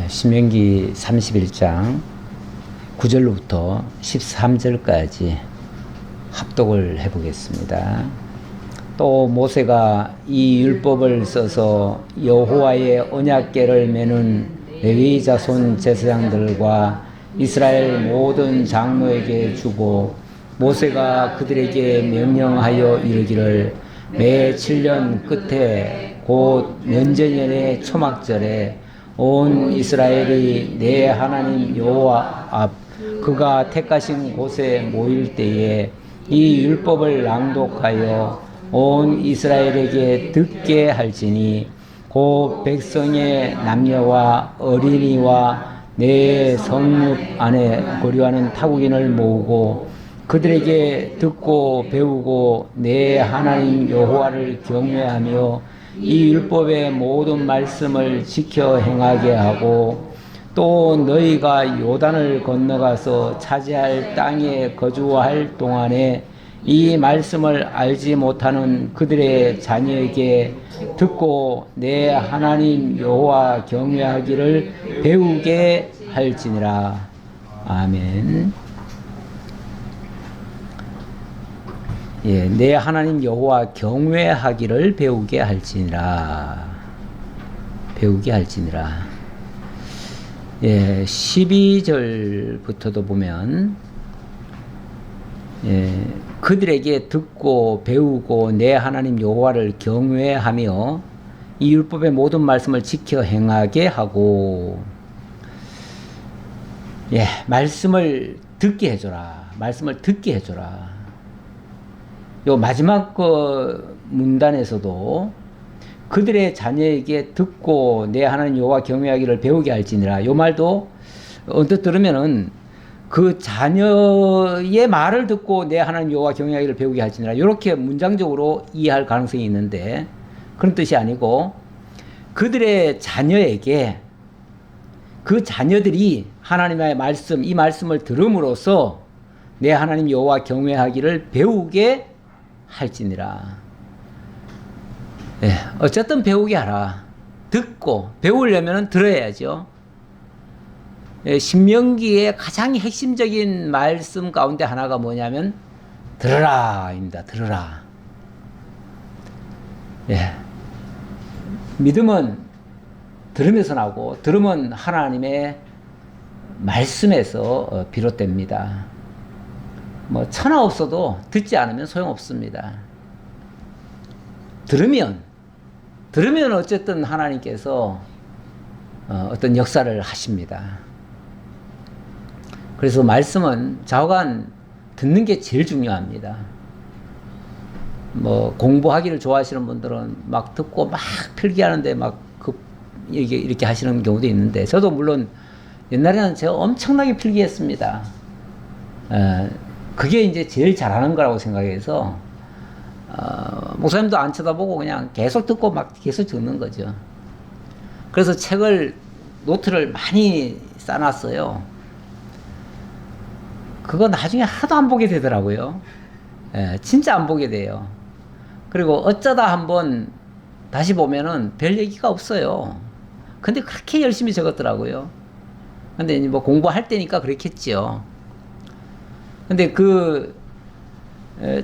신명기 31장 9절로부터 13절까지 합독을 해보겠습니다. 또 모세가 이 율법을 써서 여호와의 언약궤를 메는 레위 자손 제사장들과 이스라엘 모든 장로에게 주고, 모세가 그들에게 명령하여 이르기를, 매 7년 끝에 곧 면제년의 초막절에 온 이스라엘이 내 하나님 여호와 앞 그가 택하신 곳에 모일 때에 이 율법을 낭독하여 온 이스라엘에게 듣게 할지니, 곧 백성의 남녀와 어린이와 내 성읍 안에 거류하는 타국인을 모으고 그들에게 듣고 배우고 내 하나님 여호와를 경외하며 이 율법의 모든 말씀을 지켜 행하게 하고, 또 너희가 요단을 건너가서 차지할 땅에 거주할 동안에 이 말씀을 알지 못하는 그들의 자녀에게 듣고 내 하나님 여호와 경외하기를 배우게 할지니라. 아멘. 내 하나님 여호와 경외하기를 배우게 할지니라. 배우게 할지니라. 12절부터도 보면 그들에게 듣고 배우고 내 하나님 여호와를 경외하며 이 율법의 모든 말씀을 지켜 행하게 하고, 말씀을 듣게 해줘라. 말씀을 듣게 해줘라. 요 마지막 문단에서도 그들의 자녀에게 듣고 내 하나님 여호와 경외하기를 배우게 할지니라. 요 말도 언뜻 들으면은 그 자녀의 말을 듣고 내 하나님 여호와 경외하기를 배우게 할지니라, 이렇게 문장적으로 이해할 가능성이 있는데, 그런 뜻이 아니고 그들의 자녀에게, 그 자녀들이 하나님의 말씀, 이 말씀을 들음으로써 내 하나님 여호와 경외하기를 배우게 할지니라. 어쨌든 배우게 하라. 듣고 배우려면 들어야죠. 신명기의 가장 핵심적인 말씀 가운데 하나가 뭐냐면 들으라입니다. 들으라. 믿음은 들으면서 나오고, 들음은 하나님의 말씀에서 비롯됩니다. 뭐 천하 없어도 듣지 않으면 소용없습니다. 들으면 어쨌든 하나님께서 어떤 역사를 하십니다. 그래서 말씀은 좌우간 듣는 게 제일 중요합니다. 뭐 공부하기를 좋아하시는 분들은 막 듣고 막 필기하는데 막 이렇게 하시는 경우도 있는데, 저도 물론 옛날에는 제가 엄청나게 필기했습니다. 그게 이제 제일 잘하는 거라고 생각해서 목사님도 안 쳐다보고 그냥 계속 듣고 막 계속 듣는 거죠. 그래서 노트를 많이 쌓아놨어요. 그거 나중에 하도 안 보게 되더라고요. 진짜 안 보게 돼요. 그리고 어쩌다 한번 다시 보면은 별 얘기가 없어요. 근데 그렇게 열심히 적었더라고요. 근데 뭐 공부할 때니까 그렇겠지요. 근데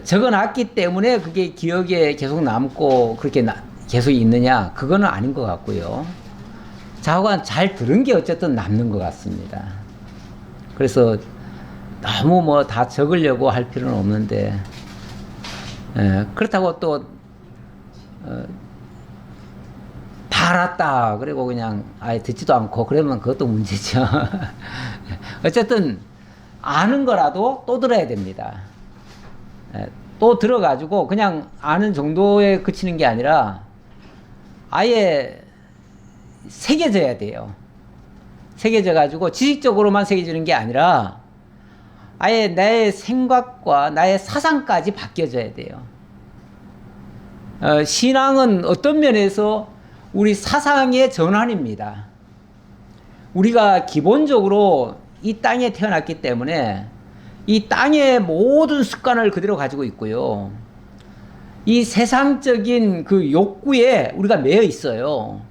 적어놨기 때문에 그게 기억에 계속 남고 그렇게 계속 있느냐, 그거는 아닌 것 같고요. 좌우간 잘 들은 게 어쨌든 남는 것 같습니다. 그래서 너무 뭐 다 적으려고 할 필요는 없는데, 그렇다고 또 다 알았다 그리고 그냥 아예 듣지도 않고 그러면 그것도 문제죠. 어쨌든 아는 거라도 또 들어야 됩니다. 또 들어가지고 그냥 아는 정도에 그치는 게 아니라 아예 새겨져야 돼요. 새겨져가지고 지식적으로만 새겨지는 게 아니라 아예 나의 생각과 나의 사상까지 바뀌어져야 돼요. 신앙은 어떤 면에서 우리 사상의 전환입니다. 우리가 기본적으로 이 땅에 태어났기 때문에 이 땅의 모든 습관을 그대로 가지고 있고요. 이 세상적인 그 욕구에 우리가 매여 있어요.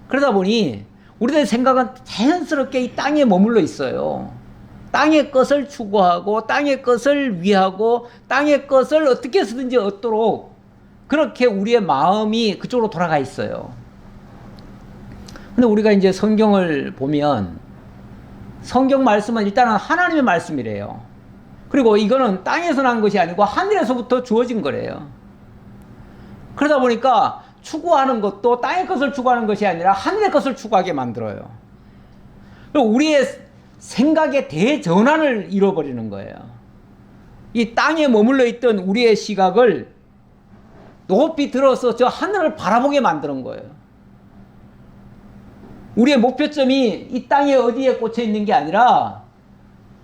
그러다 보니 우리들의 생각은 자연스럽게 이 땅에 머물러 있어요. 땅의 것을 추구하고 땅의 것을 위하고 땅의 것을 어떻게 해서든지 얻도록 그렇게 우리의 마음이 그쪽으로 돌아가 있어요. 근데 우리가 이제 성경을 보면 성경 말씀은 일단은 하나님의 말씀이래요. 그리고 이거는 땅에서 난 것이 아니고 하늘에서부터 주어진 거래요. 그러다 보니까 추구하는 것도 땅의 것을 추구하는 것이 아니라 하늘의 것을 추구하게 만들어요. 우리의 생각의 대전환을 잃어버리는 거예요. 이 땅에 머물러 있던 우리의 시각을 높이 들어서 저 하늘을 바라보게 만드는 거예요. 우리의 목표점이 이 땅에 어디에 꽂혀 있는 게 아니라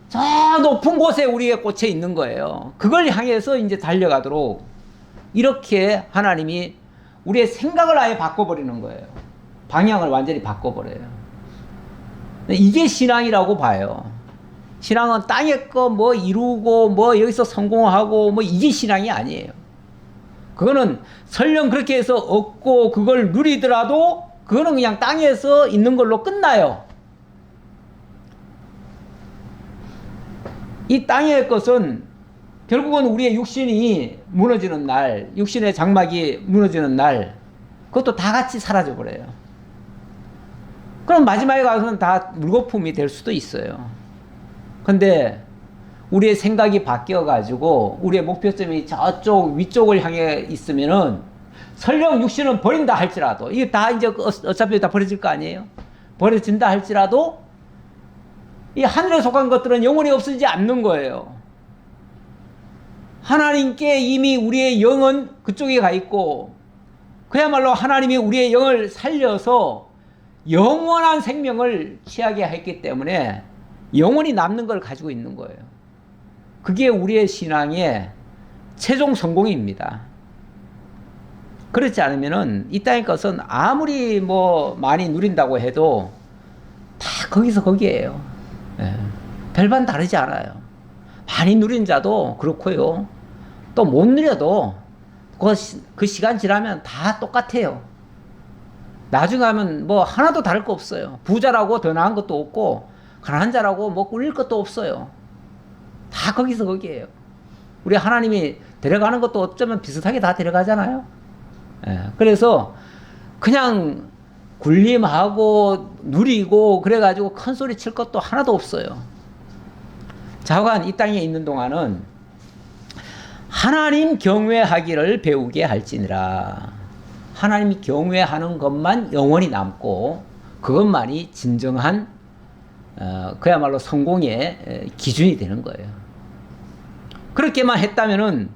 저 높은 곳에 우리의 꽂혀 있는 거예요. 그걸 향해서 이제 달려가도록 이렇게 하나님이 우리의 생각을 아예 바꿔버리는 거예요. 방향을 완전히 바꿔버려요. 이게 신앙이라고 봐요. 신앙은 땅의 거 뭐 이루고 뭐 여기서 성공하고 뭐 이게 신앙이 아니에요. 그거는 설령 그렇게 해서 얻고 그걸 누리더라도 그거는 그냥 땅에서 있는 걸로 끝나요. 이 땅의 것은 결국은 우리의 육신이 무너지는 날, 육신의 장막이 무너지는 날, 그것도 다 같이 사라져 버려요. 그럼 마지막에 가서는 다 물거품이 될 수도 있어요. 근데 우리의 생각이 바뀌어 가지고 우리의 목표점이 저쪽 위쪽을 향해 있으면은 설령 육신은 버린다 할지라도 이게 다 이제 어차피 다 버려질 거 아니에요? 버려진다 할지라도 이 하늘에 속한 것들은 영원히 없어지지 않는 거예요. 하나님께 이미 우리의 영은 그쪽에 가 있고 그야말로 하나님이 우리의 영을 살려서 영원한 생명을 취하게 했기 때문에 영원히 남는 걸 가지고 있는 거예요. 그게 우리의 신앙의 최종 성공입니다. 그렇지 않으면은 이 땅의 것은 아무리 뭐 많이 누린다고 해도 다 거기서 거기에요. 예. 별반 다르지 않아요. 많이 누린 자도 그렇고요. 또 못 누려도 그 시간 지나면 다 똑같아요. 나중에 하면 뭐 하나도 다를 거 없어요. 부자라고 더 나은 것도 없고 가난한 자라고 뭐 꿀릴 것도 없어요. 다 거기서 거기에요. 우리 하나님이 데려가는 것도 어쩌면 비슷하게 다 데려가잖아요. 예. 그래서 그냥 군림하고 누리고 그래가지고 큰 소리 칠 것도 하나도 없어요. 자관 이 땅에 있는 동안은 하나님 경외하기를 배우게 할지니라. 하나님 경외하는 것만 영원히 남고 그것만이 진정한 그야말로 성공의 기준이 되는 거예요. 그렇게만 했다면은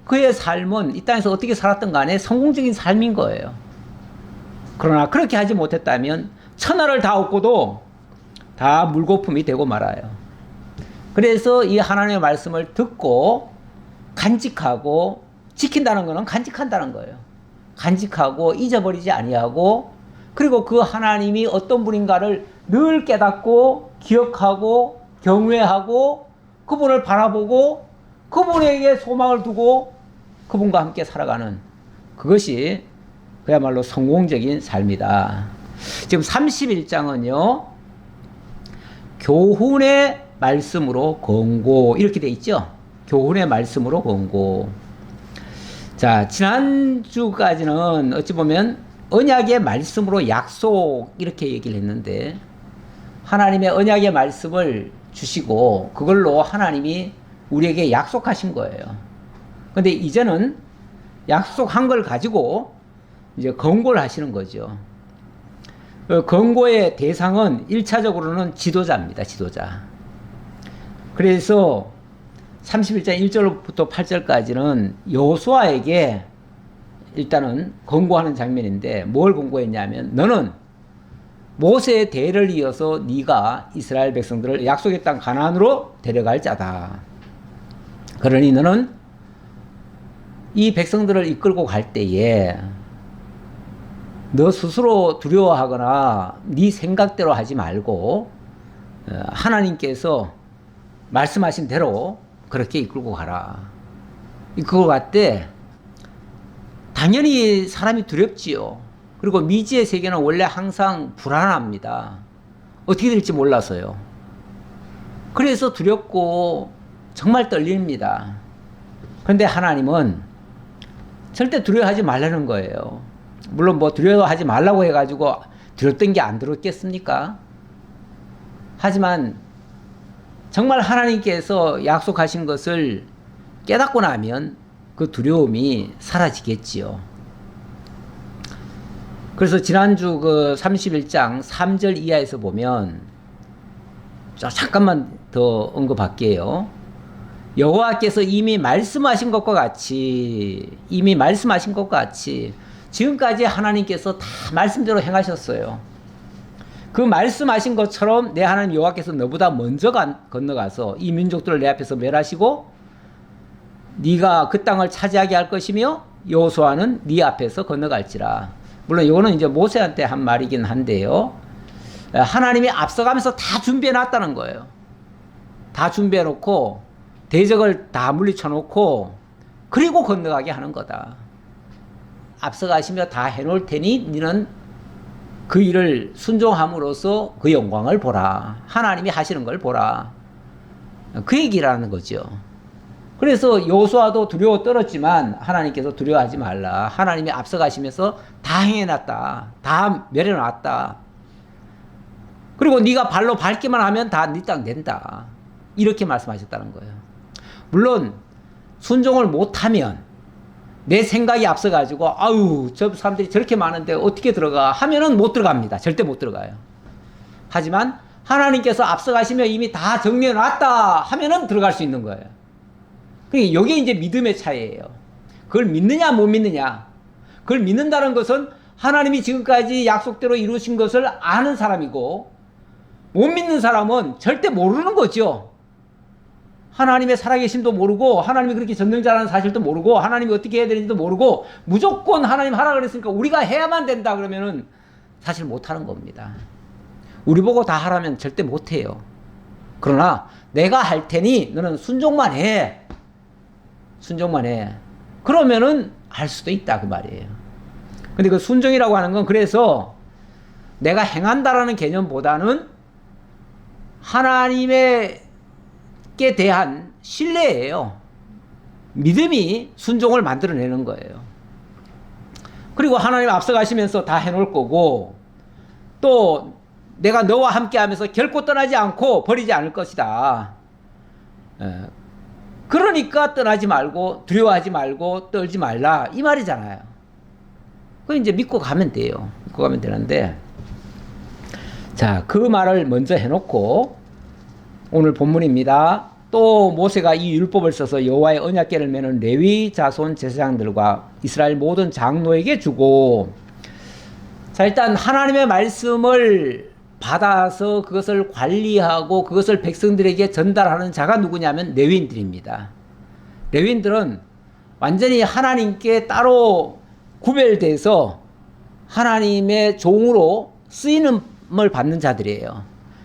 그의 삶은 이 땅에서 어떻게 살았든 간에 성공적인 삶인 거예요. 그러나 그렇게 하지 못했다면 천하를 다 얻고도 다 물거품이 되고 말아요. 그래서 이 하나님의 말씀을 듣고 간직하고 지킨다는 것은 간직한다는 거예요. 간직하고 잊어버리지 아니하고 그리고 그 하나님이 어떤 분인가를 늘 깨닫고 기억하고 경외하고 그분을 바라보고 그분에게 소망을 두고 그분과 함께 살아가는 그것이 그야말로 성공적인 삶이다. 지금 31장은요. 교훈의 말씀으로 권고 이렇게 돼 있죠. 교훈의 말씀으로 권고. 자, 지난주까지는 어찌 보면 언약의 말씀으로 약속 이렇게 얘기를 했는데 하나님의 언약의 말씀을 주시고 그걸로 하나님이 우리에게 약속하신 거예요. 근데 이제는 약속한 걸 가지고 이제 권고를 하시는 거죠. 그 권고의 대상은 1차적으로는 지도자입니다. 지도자. 그래서 31장 1절부터 8절까지는 여호수아에게 일단은 권고하는 장면인데 뭘 권고했냐면 너는 모세의 대를 이어서 네가 이스라엘 백성들을 약속의 땅 가나안으로 데려갈 자다. 그러니 너는 이 백성들을 이끌고 갈 때에 너 스스로 두려워하거나 네 생각대로 하지 말고 하나님께서 말씀하신 대로 그렇게 이끌고 가라. 이끌고 갔대 당연히 사람이 두렵지요. 그리고 미지의 세계는 원래 항상 불안합니다. 어떻게 될지 몰라서요. 그래서 두렵고 정말 떨립니다. 그런데 하나님은 절대 두려워하지 말라는 거예요. 물론 뭐 두려워하지 말라고 해가지고 두렵던 게 안 들었겠습니까? 하지만 정말 하나님께서 약속하신 것을 깨닫고 나면 그 두려움이 사라지겠지요. 그래서 지난주 그 31장 3절 이하에서 보면 잠깐만 더 언급할게요. 여호와께서 이미 말씀하신 것과 같이 지금까지 하나님께서 다 말씀대로 행하셨어요. 그 말씀하신 것처럼 내 하나님 여호와께서 너보다 먼저 건너가서 이 민족들을 내 앞에서 멸하시고 네가 그 땅을 차지하게 할 것이며 여호수아는 네 앞에서 건너갈지라. 물론 이거는 이제 모세한테 한 말이긴 한데요. 하나님이 앞서가면서 다 준비해 놨다는 거예요. 다 준비해 놓고 대적을 다 물리쳐 놓고 그리고 건너가게 하는 거다. 앞서가시며 다 해놓을 테니 너는 그 일을 순종함으로써 그 영광을 보라. 하나님이 하시는 걸 보라. 그 얘기라는 거죠. 그래서 여호수아도 두려워 떨었지만 하나님께서 두려워하지 말라. 하나님이 앞서가시면서 다 행해놨다. 다 멸해놨다. 그리고 네가 발로 밟기만 하면 다 네 땅 된다. 이렇게 말씀하셨다는 거예요. 물론 순종을 못하면 내 생각이 앞서가지고 아유 저 사람들이 저렇게 많은데 어떻게 들어가 하면은 못 들어갑니다. 절대 못 들어가요. 하지만 하나님께서 앞서가시며 이미 다 정리해 놨다 하면은 들어갈 수 있는 거예요. 그러니까 이게 이제 믿음의 차이예요. 그걸 믿느냐 못 믿느냐. 그걸 믿는다는 것은 하나님이 지금까지 약속대로 이루신 것을 아는 사람이고 못 믿는 사람은 절대 모르는 거죠. 하나님의 살아계심도 모르고 하나님이 그렇게 전능자라는 사실도 모르고 하나님이 어떻게 해야 되는지도 모르고 무조건 하나님 하라 그랬으니까 우리가 해야만 된다 그러면은 사실 못하는 겁니다. 우리 보고 다 하라면 절대 못해요. 그러나 내가 할 테니 너는 순종만 해. 순종만 해. 그러면은 할 수도 있다 그 말이에요. 근데 그 순종이라고 하는 건 그래서 내가 행한다라는 개념보다는 하나님께 대한 신뢰예요. 믿음이 순종을 만들어내는 거예요. 그리고 하나님 앞서가시면서 다 해놓을 거고 또 내가 너와 함께 하면서 결코 떠나지 않고 버리지 않을 것이다. 그러니까 떠나지 말고 두려워하지 말고 떨지 말라 이 말이잖아요. 그 이제 믿고 가면 돼요. 믿고 가면 되는데 자, 그 말을 먼저 해놓고 오늘 본문입니다. 또 모세가 이 율법을 써서 여호와의 언약궤를 메는 레위 자손 제사장들과 이스라엘 모든 장로에게 주고 자, 일단 하나님의 말씀을 받아서 그것을 관리하고 그것을 백성들에게 전달하는 자가 누구냐면 레위인들입니다. 레위인들은 완전히 하나님께 따로 구별돼서 하나님의 종으로 쓰임을 받는 자들이에요.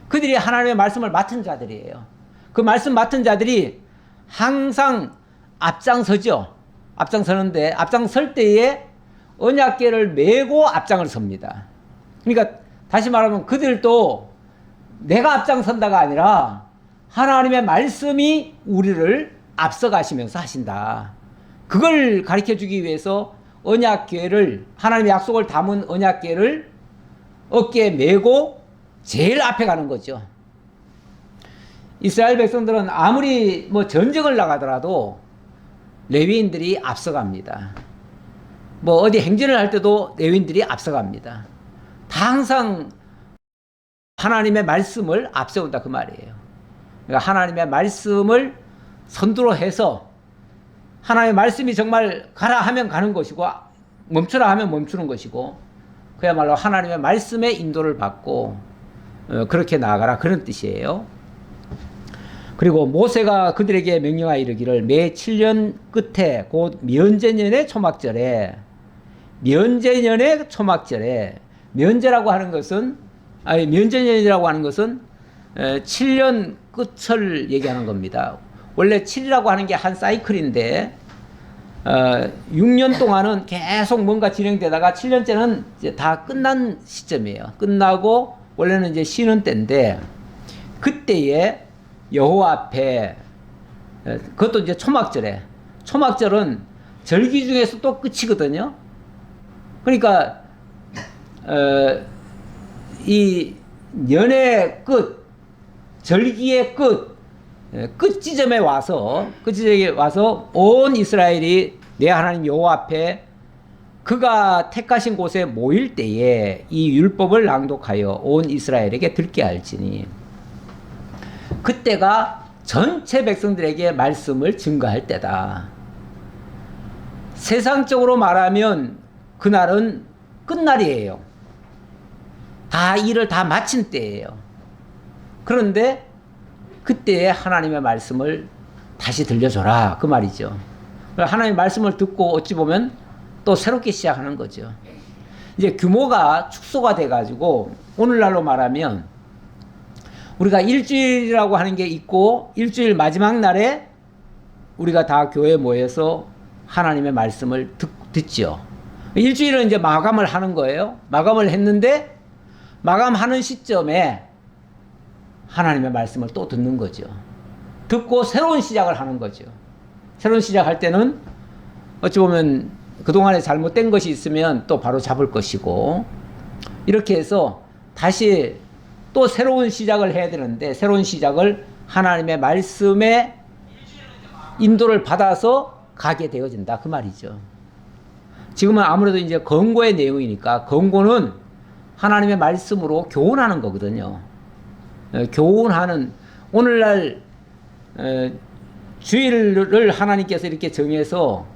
그들이 하나님의 말씀을 맡은 자들이에요. 그 말씀 맡은 자들이 항상 앞장서죠. 앞장서는데 앞장설 때에 언약궤를 메고 앞장을 섭니다. 그러니까 다시 말하면 그들도 내가 앞장선다가 아니라 하나님의 말씀이 우리를 앞서가시면서 하신다. 그걸 가르쳐 주기 위해서 언약궤를 하나님의 약속을 담은 언약궤를 어깨에 메고 제일 앞에 가는 거죠. 이스라엘 백성들은 아무리 뭐 전쟁을 나가더라도 레위인들이 앞서갑니다. 뭐 어디 행진을 할 때도 레위인들이 앞서갑니다. 다 항상 하나님의 말씀을 앞세운다 그 말이에요. 그러니까 하나님의 말씀을 선두로 해서 하나님의 말씀이 정말 가라 하면 가는 것이고 멈추라 하면 멈추는 것이고 그야말로 하나님의 말씀의 인도를 받고 그렇게 나아가라 그런 뜻이에요. 그리고 모세가 그들에게 명령하여 이르기를 매 7년 끝에 곧 면제년의 초막절에 면제라고 하는 것은 면제년이라고 하는 것은 7년 끝을 얘기하는 겁니다. 원래 7이라고 하는 게 한 사이클인데 6년 동안은 계속 뭔가 진행되다가 7년째는 이제 다 끝난 시점이에요. 끝나고 원래는 이제 쉬는 때인데 그때에 여호와 앞에 그것도 이제 초막절에 초막절은 절기 중에서 또 끝이거든요. 그러니까 이 년의 끝, 절기의 끝 지점에 와서 온 이스라엘이 내 하나님 여호와 앞에 그가 택하신 곳에 모일 때에 이 율법을 낭독하여 온 이스라엘에게 듣게 할지니 그때가 전체 백성들에게 말씀을 증거할 때다. 세상적으로 말하면 그날은 끝날이에요. 다 일을 다 마친 때예요. 그런데 그때에 하나님의 말씀을 다시 들려줘라 그 말이죠. 하나님의 말씀을 듣고 어찌 보면 또 새롭게 시작하는 거죠. 이제 규모가 축소가 돼가지고 오늘날로 말하면 우리가 일주일이라고 하는 게 있고 일주일 마지막 날에 우리가 다 교회에 모여서 하나님의 말씀을 듣죠. 일주일은 이제 마감을 하는 거예요. 마감을 했는데 마감하는 시점에 하나님의 말씀을 또 듣는 거죠. 듣고 새로운 시작을 하는 거죠. 새로운 시작할 때는 어찌 보면 그동안에 잘못된 것이 있으면 또 바로 잡을 것이고 이렇게 해서 다시 또 새로운 시작을 해야 되는데 새로운 시작을 하나님의 말씀에 인도를 받아서 가게 되어진다 그 말이죠. 지금은 아무래도 이제 권고의 내용이니까 권고는 하나님의 말씀으로 교훈하는 거거든요. 교훈하는 오늘날 주일을 하나님께서 이렇게 정해서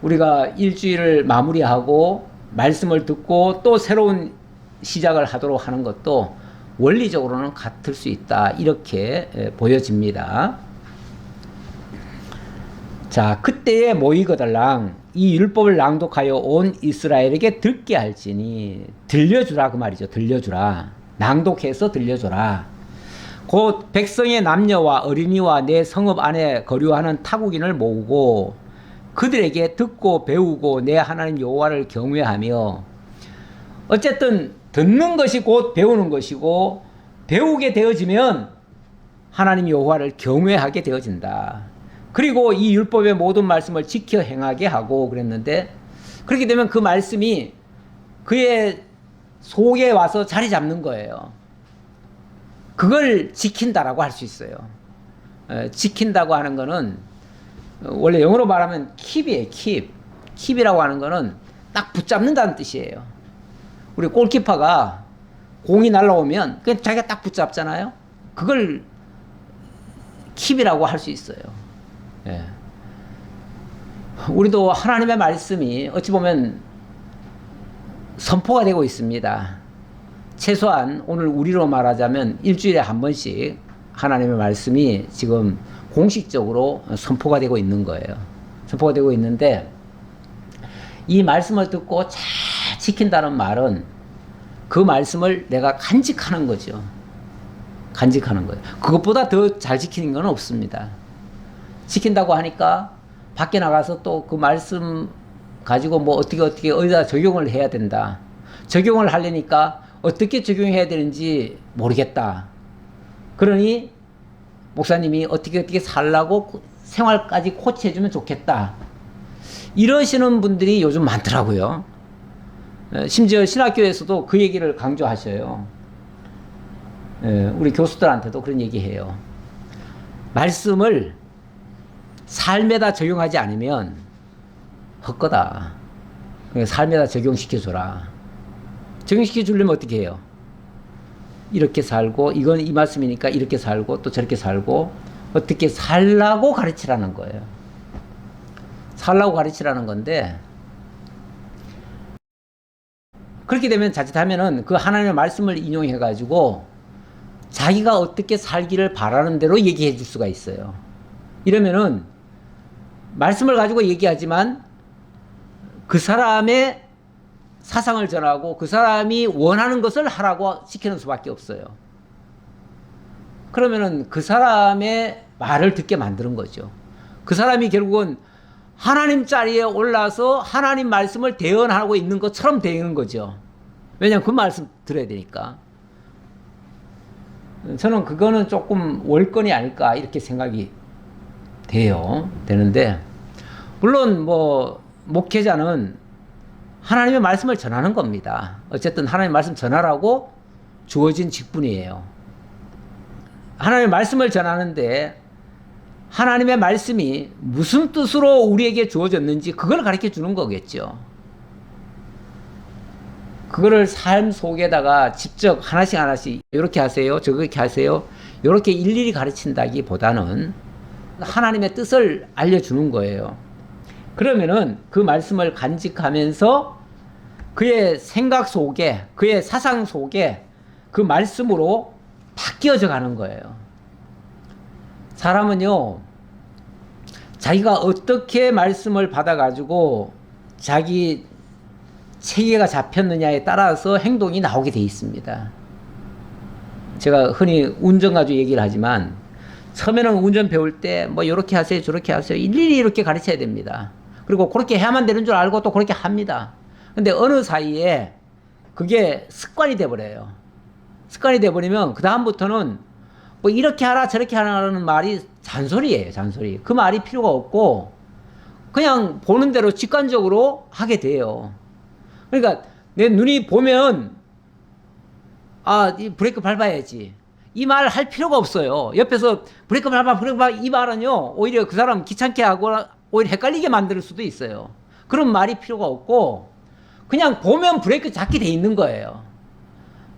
우리가 일주일을 마무리하고 말씀을 듣고 또 새로운 시작을 하도록 하는 것도 원리적으로는 같을 수 있다 이렇게 보여집니다. 자, 그때에 모이거들랑 이 율법을 낭독하여 온 이스라엘에게 듣게 할지니 들려주라 그 말이죠. 들려주라. 낭독해서 들려줘라. 곧 백성의 남녀와 어린이와 내 성읍 안에 거류하는 타국인을 모으고 그들에게 듣고 배우고 내 하나님 여호와를 경외하며 어쨌든 듣는 것이 곧 배우는 것이고 배우게 되어지면 하나님 여호와를 경외하게 되어진다. 그리고 이 율법의 모든 말씀을 지켜 행하게 하고 그랬는데 그렇게 되면 그 말씀이 그의 속에 와서 자리 잡는 거예요. 그걸 지킨다라고 할 수 있어요. 지킨다고 하는 거는 원래 영어로 말하면 keep이에요. keep. keep이라고 하는 거는 딱 붙잡는다는 뜻이에요. 우리 골키퍼가 공이 날라오면 그냥 자기가 딱 붙잡잖아요. 그걸 keep이라고 할 수 있어요. 예. 우리도 하나님의 말씀이 어찌 보면 선포가 되고 있습니다. 최소한 오늘 우리로 말하자면 일주일에 한 번씩 하나님의 말씀이 지금 공식적으로 선포가 되고 있는 거예요. 선포가 되고 있는데 이 말씀을 듣고 잘 지킨다는 말은 그 말씀을 내가 간직하는 거죠. 간직하는 거예요. 그것보다 더 잘 지키는 건 없습니다. 지킨다고 하니까 밖에 나가서 또 그 말씀 가지고 뭐 어떻게 어디다 적용을 해야 된다. 적용을 하려니까 어떻게 적용해야 되는지 모르겠다. 그러니 목사님이 어떻게 살라고 생활까지 코치해주면 좋겠다. 이러시는 분들이 요즘 많더라고요. 심지어 신학교에서도 그 얘기를 강조하셔요. 우리 교수들한테도 그런 얘기해요. 말씀을 삶에다 적용하지 않으면 헛거다. 삶에다 적용시켜줘라. 적용시켜 주려면 어떻게 해요? 이렇게 살고 이건 이 말씀이니까 이렇게 살고 또 저렇게 살고 어떻게 살라고 가르치라는 거예요. 살라고 가르치라는 건데 그렇게 되면 자칫하면은 그 하나님의 말씀을 인용해 가지고 자기가 어떻게 살기를 바라는 대로 얘기해 줄 수가 있어요. 이러면은 말씀을 가지고 얘기하지만 그 사람의 사상을 전하고 그 사람이 원하는 것을 하라고 시키는 수밖에 없어요. 그러면은 그 사람의 말을 듣게 만드는 거죠. 그 사람이 결국은 하나님 자리에 올라서 하나님 말씀을 대언하고 있는 것처럼 되는 거죠. 왜냐하면 그 말씀 들어야 되니까. 저는 그거는 조금 월권이 아닐까 이렇게 생각이 되는데, 물론 뭐 목회자는 하나님의 말씀을 전하는 겁니다. 어쨌든 하나님의 말씀 전하라고 주어진 직분이에요. 하나님의 말씀을 전하는데 하나님의 말씀이 무슨 뜻으로 우리에게 주어졌는지 그걸 가르쳐 주는 거겠죠. 그거를 삶 속에다가 직접 하나씩 이렇게 하세요, 저렇게 하세요, 이렇게 일일이 가르친다기보다는 하나님의 뜻을 알려주는 거예요. 그러면은 그 말씀을 간직하면서 그의 생각 속에, 그의 사상 속에 그 말씀으로 바뀌어져 가는 거예요. 사람은요, 자기가 어떻게 말씀을 받아가지고 자기 체계가 잡혔느냐에 따라서 행동이 나오게 돼 있습니다. 제가 흔히 운전 가지고 얘기를 하지만, 처음에는 운전 배울 때 뭐 이렇게 하세요, 저렇게 하세요, 일일이 이렇게 가르쳐야 됩니다. 그리고 그렇게 해야만 되는 줄 알고 또 그렇게 합니다. 근데 어느 사이에 그게 습관이 돼버려요. 습관이 돼버리면 그 다음부터는 뭐 이렇게 하라 저렇게 하라는 말이 잔소리예요, 잔소리. 그 말이 필요가 없고 그냥 보는 대로 직관적으로 하게 돼요. 그러니까 내 눈이 보면 이 브레이크 밟아야지, 이 말 할 필요가 없어요. 옆에서 브레이크 밟아, 브레이크 밟아, 이 말은요 오히려 그 사람 귀찮게 하고 오히려 헷갈리게 만들 수도 있어요. 그런 말이 필요가 없고 그냥 보면 브레이크 잡게 돼 있는 거예요.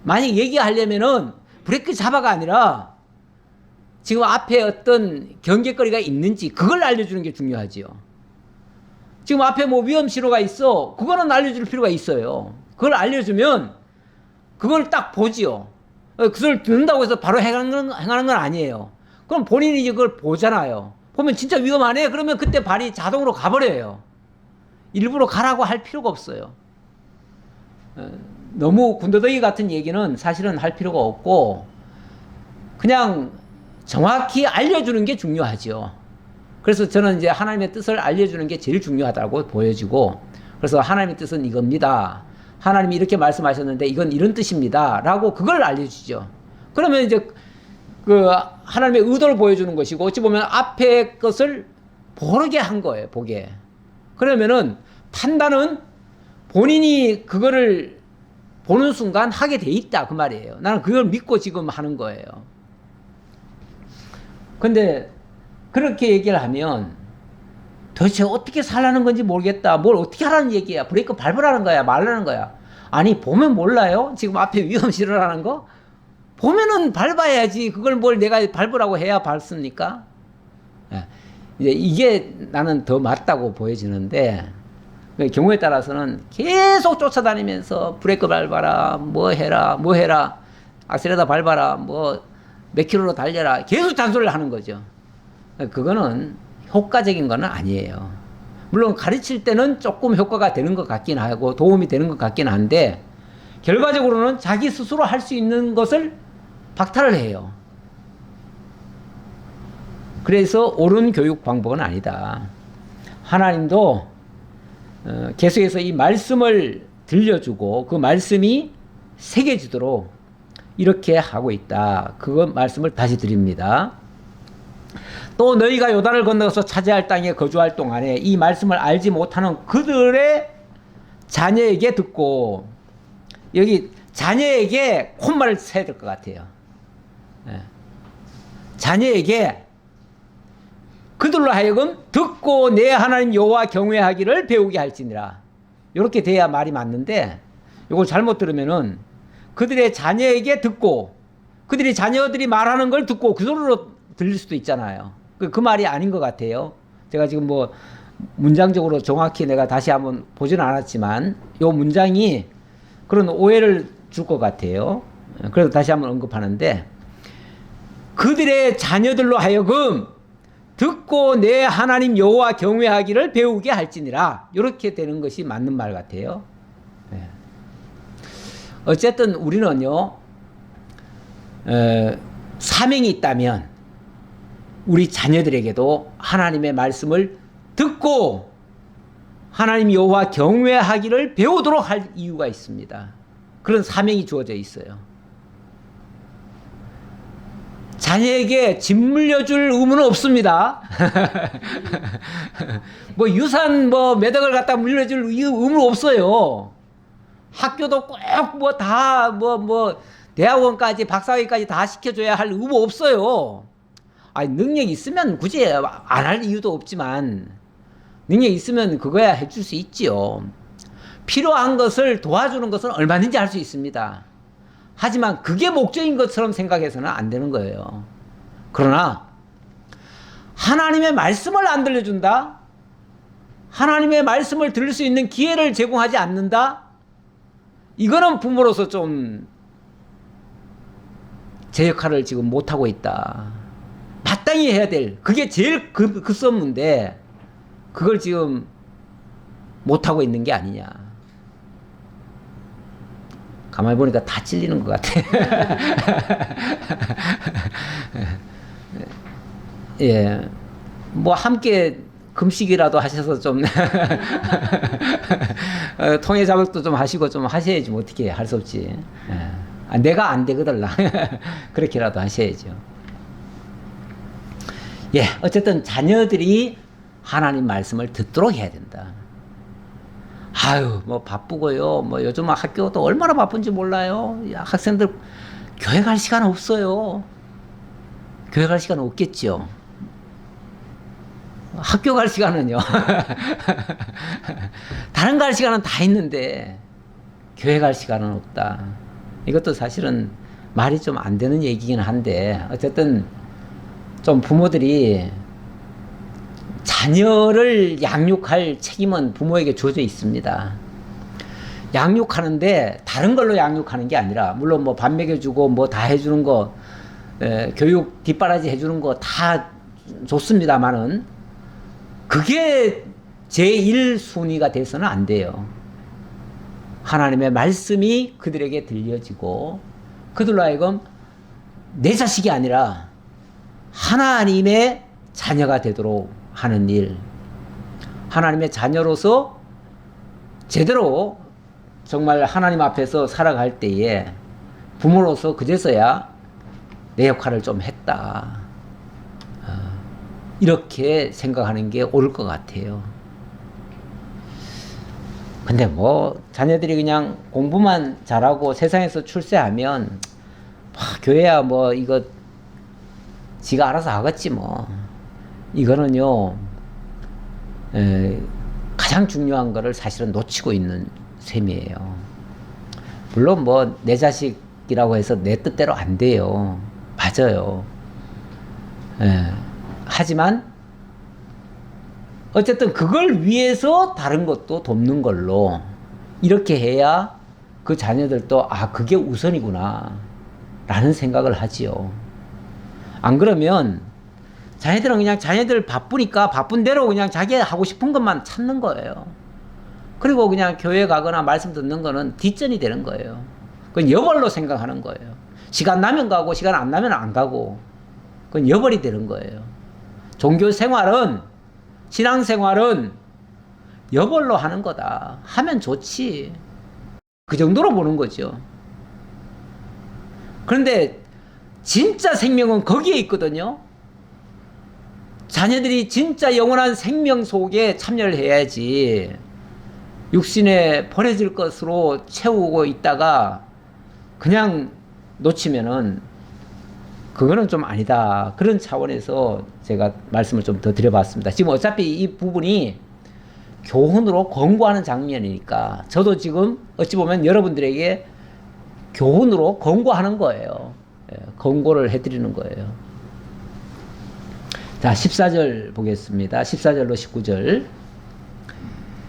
만약 얘기하려면은 브레이크 잡아가 아니라 지금 앞에 어떤 경계거리가 있는지 그걸 알려주는 게 중요하지요. 지금 앞에 뭐 위험 신호가 있어, 그거는 알려줄 필요가 있어요. 그걸 알려주면 그걸 딱 보지요. 그걸 듣는다고 해서 바로 행하는 건 아니에요. 그럼 본인이 그걸 보잖아요. 보면 진짜 위험하네, 그러면 그때 발이 자동으로 가버려요. 일부러 가라고 할 필요가 없어요. 너무 군더더기 같은 얘기는 사실은 할 필요가 없고 그냥 정확히 알려주는 게 중요하죠. 그래서 저는 이제 하나님의 뜻을 알려주는 게 제일 중요하다고 보여지고, 그래서 하나님의 뜻은 이겁니다, 하나님이 이렇게 말씀하셨는데 이건 이런 뜻입니다 라고 그걸 알려주죠. 그러면 이제 그 하나님의 의도를 보여주는 것이고, 어찌 보면 앞에 것을 모르게 한 거예요, 보게. 그러면은 판단은 본인이 그거를 보는 순간 하게 돼 있다 그 말이에요. 나는 그걸 믿고 지금 하는 거예요. 근데 그렇게 얘기를 하면 도대체 어떻게 살라는 건지 모르겠다, 뭘 어떻게 하라는 얘기야, 브레이크 밟으라는 거야, 말라는 거야. 아니 보면 몰라요? 지금 앞에 위험 실으라는 거? 보면은 밟아야지, 그걸 뭘 내가 밟으라고 해야 밟습니까? 이제 이게 나는 더 맞다고 보여지는데, 경우에 따라서는 계속 쫓아다니면서 브레이크 밟아라, 뭐 해라, 악셀레다 밟아라, 뭐 몇 킬로로 달려라, 계속 잔소리를 하는 거죠. 그거는 효과적인 건 아니에요. 물론 가르칠 때는 조금 효과가 되는 것 같긴 하고 도움이 되는 것 같긴 한데, 결과적으로는 자기 스스로 할 수 있는 것을 박탈을 해요. 그래서 옳은 교육 방법은 아니다. 하나님도 계속해서 이 말씀을 들려주고 그 말씀이 새겨지도록 이렇게 하고 있다. 그 말씀을 다시 드립니다. 또 너희가 요단을 건너서 차지할 땅에 거주할 동안에 이 말씀을 알지 못하는 그들의 자녀에게 듣고, 여기 자녀에게 콧말을 써야 될 것 같아요. 자녀에게 그들로 하여금 듣고 내 하나님 여호와 경외하기를 배우게 할지니라. 이렇게 돼야 말이 맞는데, 이걸 잘못 들으면은 그들의 자녀에게 듣고, 그들이 자녀들이 말하는 걸 듣고 그 소리로 들릴 수도 있잖아요. 그 말이 아닌 것 같아요. 제가 지금 뭐 문장적으로 정확히 내가 다시 한번 보지는 않았지만 이 문장이 그런 오해를 줄 것 같아요. 그래서 다시 한번 언급하는데, 그들의 자녀들로 하여금 듣고 내 하나님 여호와 경외하기를 배우게 할지니라. 이렇게 되는 것이 맞는 말 같아요. 어쨌든 우리는요, 사명이 있다면 우리 자녀들에게도 하나님의 말씀을 듣고 하나님 여호와 경외하기를 배우도록 할 이유가 있습니다. 그런 사명이 주어져 있어요. 자녀에게 집 물려줄 의무는 없습니다. 뭐 유산 뭐 몇 억을 갖다 물려줄 의무 없어요. 학교도 꼭 뭐 다 뭐 대학원까지 박사학위까지 다 시켜줘야 할 의무 없어요. 아니 능력 있으면 굳이 안 할 이유도 없지만 능력 있으면 그거야 해줄 수 있지요. 필요한 것을 도와주는 것은 얼마든지 할 수 있습니다. 하지만 그게 목적인 것처럼 생각해서는 안 되는 거예요. 그러나 하나님의 말씀을 안 들려준다? 하나님의 말씀을 들을 수 있는 기회를 제공하지 않는다? 이거는 부모로서 좀 제 역할을 지금 못하고 있다. 마땅히 해야 될, 그게 제일 급선무인데 그걸 지금 못하고 있는 게 아니냐. 가만히 보니까 다 찔리는 것 같아. 예, 뭐 함께 금식이라도 하셔서 좀 통해 작업도 좀 하시고 좀 하셔야지. 뭐 어떻게 할 수 없지. 예. 내가 안 되거든. 그렇게라도 하셔야죠. 예, 어쨌든 자녀들이 하나님 말씀을 듣도록 해야 된다. 아유, 뭐 바쁘고요. 뭐 요즘 학교도 얼마나 바쁜지 몰라요. 학생들 교회 갈 시간 없어요. 교회 갈 시간 없겠죠. 학교 갈 시간은요. 다른 갈 시간은 다 있는데 교회 갈 시간은 없다. 이것도 사실은 말이 좀 안 되는 얘기긴 한데 어쨌든 좀 부모들이 자녀를 양육할 책임은 부모에게 주어져 있습니다. 양육하는데 다른 걸로 양육하는 게 아니라 물론 뭐 밥 먹여주고 뭐 다 해주는 거 교육 뒷바라지 해주는 거 다 좋습니다만은 그게 제1순위가 돼서는 안 돼요. 하나님의 말씀이 그들에게 들려지고 그들로 하여금 내 자식이 아니라 하나님의 자녀가 되도록 하는 일, 하나님의 자녀로서 제대로 정말 하나님 앞에서 살아갈 때에 부모로서 그제서야 내 역할을 좀 했다. 이렇게 생각하는 게 옳을 것 같아요. 근데 뭐 자녀들이 그냥 공부만 잘하고 세상에서 출세하면 교회야 뭐 이거 지가 알아서 하겠지 뭐. 이거는요 가장 중요한 거를 사실은 놓치고 있는 셈이에요. 물론 뭐 내 자식이라고 해서 내 뜻대로 안 돼요. 맞아요. 하지만 어쨌든 그걸 위해서 다른 것도 돕는 걸로 이렇게 해야 그 자녀들도 아 그게 우선이구나 라는 생각을 하지요. 안 그러면 자녀들은 그냥 자녀들 바쁘니까 바쁜 대로 그냥 자기 하고 싶은 것만 찾는 거예요. 그리고 그냥 교회 가거나 말씀 듣는 거는 뒷전이 되는 거예요. 그건 여벌로 생각하는 거예요. 시간 나면 가고 시간 안 나면 안 가고 그건 여벌이 되는 거예요. 종교 생활은 신앙 생활은 여벌로 하는 거다. 하면 좋지. 그 정도로 보는 거죠. 그런데 진짜 생명은 거기에 있거든요. 자녀들이 진짜 영원한 생명 속에 참여를 해야지 육신에 버려질 것으로 채우고 있다가 그냥 놓치면은 그거는 좀 아니다. 그런 차원에서 제가 말씀을 좀 더 드려봤습니다. 지금 어차피 이 부분이 교훈으로 권고하는 장면이니까 저도 지금 어찌 보면 여러분들에게 교훈으로 권고하는 거예요. 권고를 해드리는 거예요. 자, 14절 보겠습니다. 14절로 19절.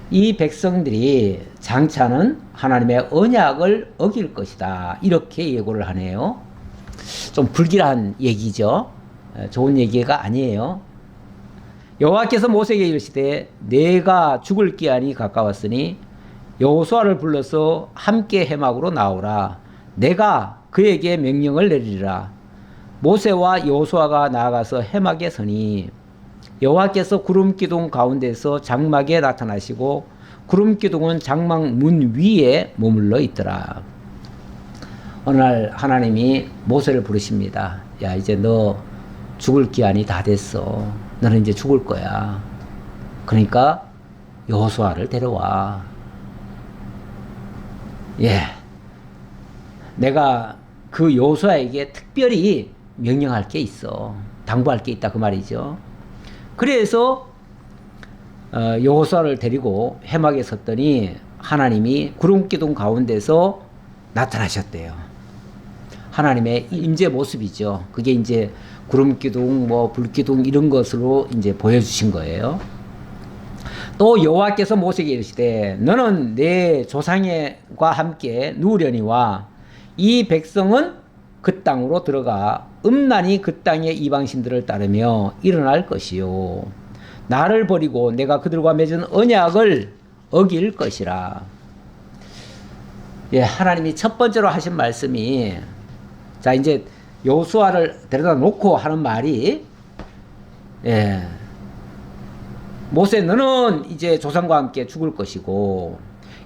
이 백성들이 장차는 하나님의 언약을 어길 것이다. 이렇게 예고를 하네요. 좀 불길한 얘기죠. 좋은 얘기가 아니에요. 여호와께서 모세에게 이르시되 내가 죽을 기한이 가까웠으니 여호수아를 불러서 함께 해막으로 나오라. 내가 그에게 명령을 내리리라. 모세와 여호수아가 나아가서 해막에 서니 여호와께서 구름 기둥 가운데서 장막에 나타나시고 구름기둥은 장막 문 위에 머물러 있더라. 어느 날 하나님이 모세를 부르십니다. 야, 이제 너 죽을 기한이 다 됐어. 너는 이제 죽을 거야. 그러니까 여호수아를 데려와. 예, 내가 그 여호수아에게 특별히 명령할 게 있어. 당부할 게 있다 그 말이죠. 그래서 여호수아를 데리고 회막에 섰더니 하나님이 구름기둥 가운데서 나타나셨대요. 하나님의 임재 모습이죠. 그게 이제 구름기둥, 뭐 불기둥 이런 것으로 이제 보여주신 거예요. 또 여호와께서 모세에게 이르시되 너는 내 조상과 함께 누우려니와 이 백성은 그 땅으로 들어가 음란히 그 땅의 이방신들을 따르며 일어날 것이요 나를 버리고 내가 그들과 맺은 언약을 어길 것이라. 예, 하나님이 첫 번째로 하신 말씀이, 자 이제 여호수아를 데려다 놓고 하는 말이, 예, 모세 너는 이제 조상과 함께 죽을 것이고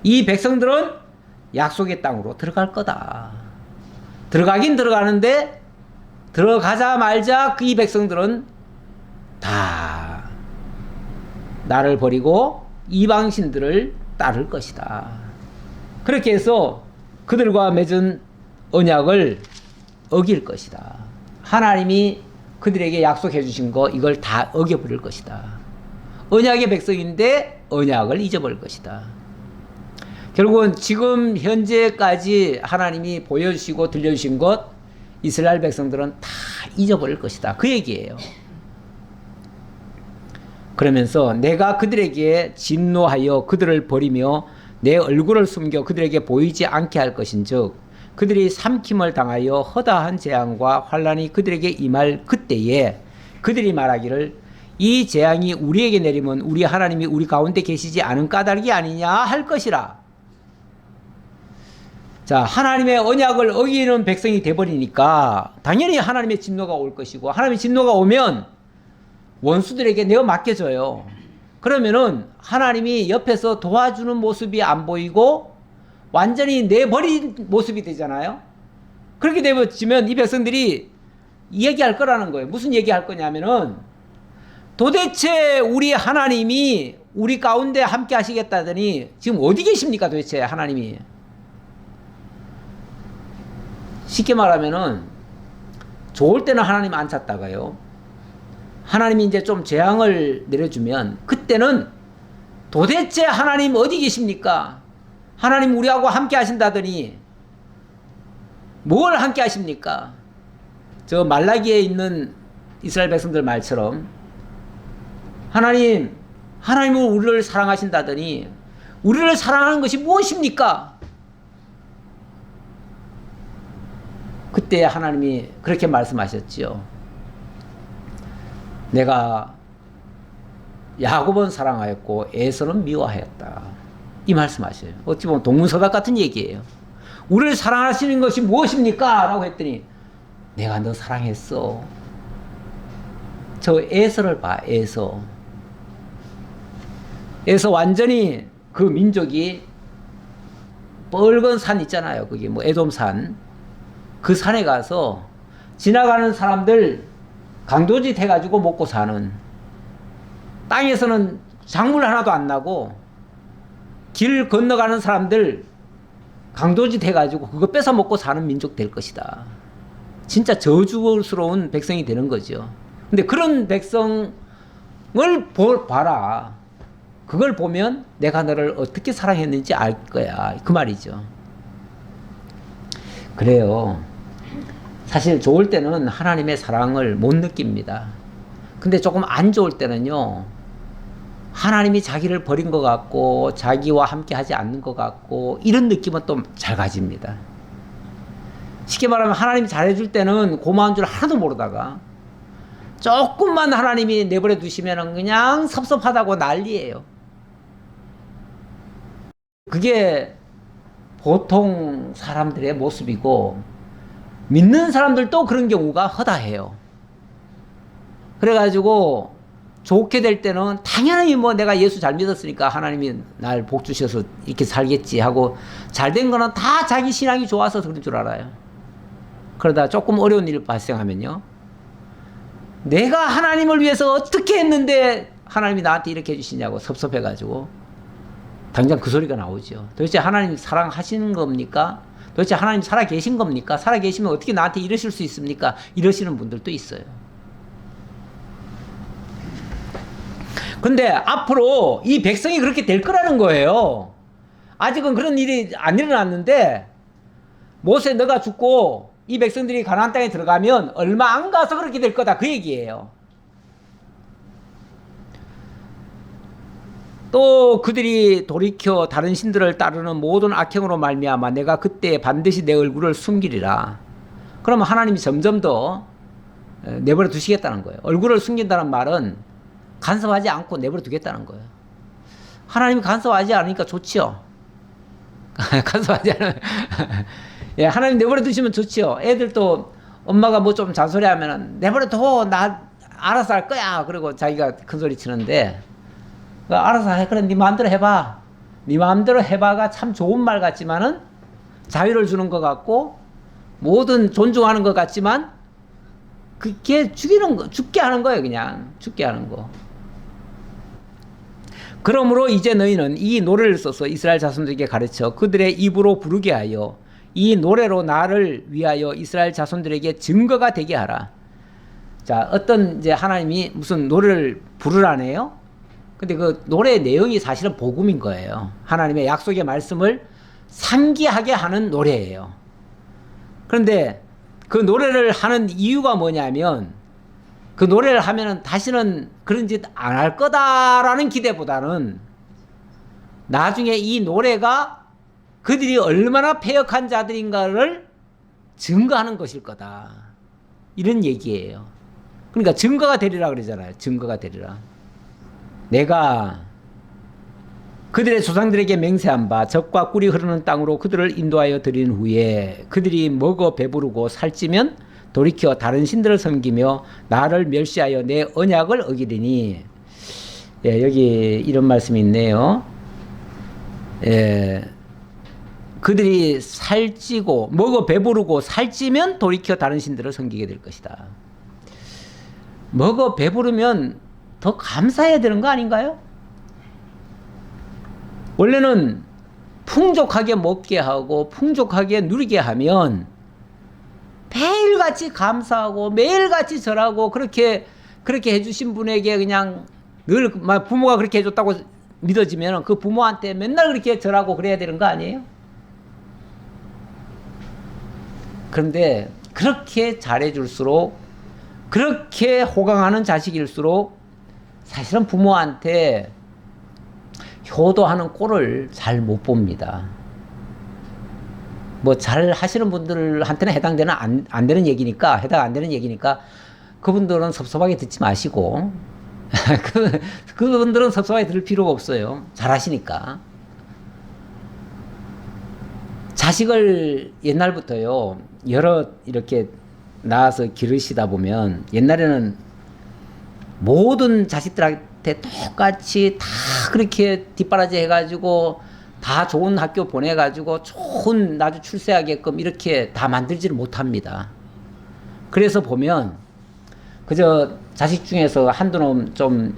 이 백성들은 약속의 땅으로 들어갈 거다. 들어가긴 들어가는데 들어가자마자 그 이 백성들은 다 나를 버리고 이방신들을 따를 것이다. 그렇게 해서 그들과 맺은 언약을 어길 것이다. 하나님이 그들에게 약속해 주신 거 이걸 다 어겨버릴 것이다. 언약의 백성인데 언약을 잊어버릴 것이다. 결국은 지금 현재까지 하나님이 보여주시고 들려주신 것 이스라엘 백성들은 다 잊어버릴 것이다. 그 얘기예요. 그러면서 내가 그들에게 진노하여 그들을 버리며 내 얼굴을 숨겨 그들에게 보이지 않게 할 것인즉 그들이 삼킴을 당하여 허다한 재앙과 환난이 그들에게 임할 그때에 그들이 말하기를 이 재앙이 우리에게 내리면 우리 하나님이 우리 가운데 계시지 않은 까닭이 아니냐 할 것이라. 자, 하나님의 언약을 어기는 백성이 돼버리니까 당연히 하나님의 진노가 올 것이고, 하나님의 진노가 오면 원수들에게 내어 맡겨져요. 그러면은 하나님이 옆에서 도와주는 모습이 안 보이고 완전히 내버린 모습이 되잖아요. 그렇게 되면 이 백성들이 얘기할 거라는 거예요. 무슨 얘기할 거냐면은 도대체 우리 하나님이 우리 가운데 함께 하시겠다더니 지금 어디 계십니까 도대체 하나님이. 쉽게 말하면은 좋을 때는 하나님 안 찾다가요, 하나님이 이제 좀 재앙을 내려주면 그때는 도대체 하나님 어디 계십니까? 하나님 우리하고 함께 하신다더니 뭘 함께 하십니까? 저 말라기에 있는 이스라엘 백성들 말처럼 하나님은 우리를 사랑하신다더니 우리를 사랑하는 것이 무엇입니까? 그때 하나님이 그렇게 말씀하셨지요. 내가 야곱은 사랑하였고 에서는 미워하였다. 이 말씀하셔요. 어찌 보면 동문서답 같은 얘기예요. 우리를 사랑하시는 것이 무엇입니까? 라고 했더니 내가 너 사랑했어. 저 에서를 봐. 에서 완전히 그 민족이 뻘건 산 있잖아요. 그게 뭐 에돔산. 그 산에 가서 지나가는 사람들 강도짓 해가지고 먹고 사는, 땅에서는 작물 하나도 안 나고 길 건너가는 사람들 강도짓 해가지고 그거 뺏어 먹고 사는 민족 될 것이다. 진짜 저주스러운 백성이 되는 거죠. 근데 그런 백성을 봐라. 그걸 보면 내가 너를 어떻게 사랑했는지 알 거야. 그 말이죠. 그래요. 사실 좋을 때는 하나님의 사랑을 못 느낍니다. 근데 조금 안 좋을 때는요, 하나님이 자기를 버린 것 같고 자기와 함께 하지 않는 것 같고 이런 느낌은 또 잘 가집니다. 쉽게 말하면 하나님이 잘해줄 때는 고마운 줄 하나도 모르다가 조금만 하나님이 내버려 두시면 그냥 섭섭하다고 난리예요. 그게 보통 사람들의 모습이고 믿는 사람들도 그런 경우가 허다해요. 그래가지고 좋게 될 때는 당연히 뭐 내가 예수 잘 믿었으니까 하나님이 날 복 주셔서 이렇게 살겠지 하고 잘 된 거는 다 자기 신앙이 좋아서 그런 줄 알아요. 그러다 조금 어려운 일 발생하면요. 내가 하나님을 위해서 어떻게 했는데 하나님이 나한테 이렇게 해주시냐고 섭섭해가지고 당장 그 소리가 나오죠. 도대체 하나님 사랑하시는 겁니까? 도대체 하나님 살아계신 겁니까? 살아계시면 어떻게 나한테 이러실 수 있습니까? 이러시는 분들도 있어요. 근데 앞으로 이 백성이 그렇게 될 거라는 거예요. 아직은 그런 일이 안 일어났는데 모세 너가 죽고 이 백성들이 가나안 땅에 들어가면 얼마 안 가서 그렇게 될 거다 그 얘기예요. 또 그들이 돌이켜 다른 신들을 따르는 모든 악행으로 말미암아 내가 그때 반드시 내 얼굴을 숨기리라. 그러면 하나님이 점점 더 내버려 두시겠다는 거예요. 얼굴을 숨긴다는 말은 간섭하지 않고 내버려 두겠다는 거예요. 하나님이 간섭하지 않으니까 좋지요. 간섭하지 않으면 예, 하나님 내버려 두시면 좋지요. 애들도 엄마가 뭐 좀 잔소리하면은 내버려 둬, 나 알아서 할 거야. 그리고 자기가 큰 소리 치는데 알아서 해. 그래 네 마음대로 해봐. 네 마음대로 해봐가 참 좋은 말 같지만은 자유를 주는 것 같고 뭐든 존중하는 것 같지만 그게 죽게 하는 거예요. 그냥 죽게 하는 거. 그러므로 이제 너희는 이 노래를 써서 이스라엘 자손들에게 가르쳐 그들의 입으로 부르게 하여 이 노래로 나를 위하여 이스라엘 자손들에게 증거가 되게 하라. 자, 어떤 이제 하나님이 무슨 노래를 부르라네요. 근데 그 노래의 내용이 사실은 복음인 거예요. 하나님의 약속의 말씀을 상기하게 하는 노래예요. 그런데 그 노래를 하는 이유가 뭐냐면 그 노래를 하면은 다시는 그런 짓 안 할 거다라는 기대보다는 나중에 이 노래가 그들이 얼마나 패역한 자들인가를 증거하는 것일 거다. 이런 얘기예요. 그러니까 증거가 되리라 그러잖아요. 증거가 되리라. 내가 그들의 조상들에게 맹세한 바 적과 꿀이 흐르는 땅으로 그들을 인도하여 드린 후에 그들이 먹어 배부르고 살찌면 돌이켜 다른 신들을 섬기며 나를 멸시하여 내 언약을 어기리니. 예, 여기 이런 말씀이 있네요. 예, 그들이 살찌고 먹어 배부르고 살찌면 돌이켜 다른 신들을 섬기게 될 것이다. 먹어 배부르면 더 감사해야 되는 거 아닌가요? 원래는 풍족하게 먹게 하고 풍족하게 누리게 하면 매일같이 감사하고 매일같이 절하고 그렇게 해주신 분에게 그냥 늘 부모가 그렇게 해줬다고 믿어지면 그 부모한테 맨날 그렇게 절하고 그래야 되는 거 아니에요? 그런데 그렇게 잘해줄수록 그렇게 호강하는 자식일수록 사실은 부모한테 효도하는 꼴을 잘 못 봅니다. 뭐 잘 하시는 분들한테는 해당되는 안 되는 얘기니까 해당 안 되는 얘기니까 그분들은 섭섭하게 듣지 마시고 그분들은 섭섭하게 들을 필요가 없어요. 잘 하시니까. 자식을 옛날부터요 여러 이렇게 낳아서 기르시다 보면 옛날에는 모든 자식들한테 똑같이 다 그렇게 뒷바라지 해가지고 다 좋은 학교 보내가지고 좋은 나주 출세하게끔 이렇게 다 만들지를 못합니다. 그래서 보면 그저 자식 중에서 한두 놈 좀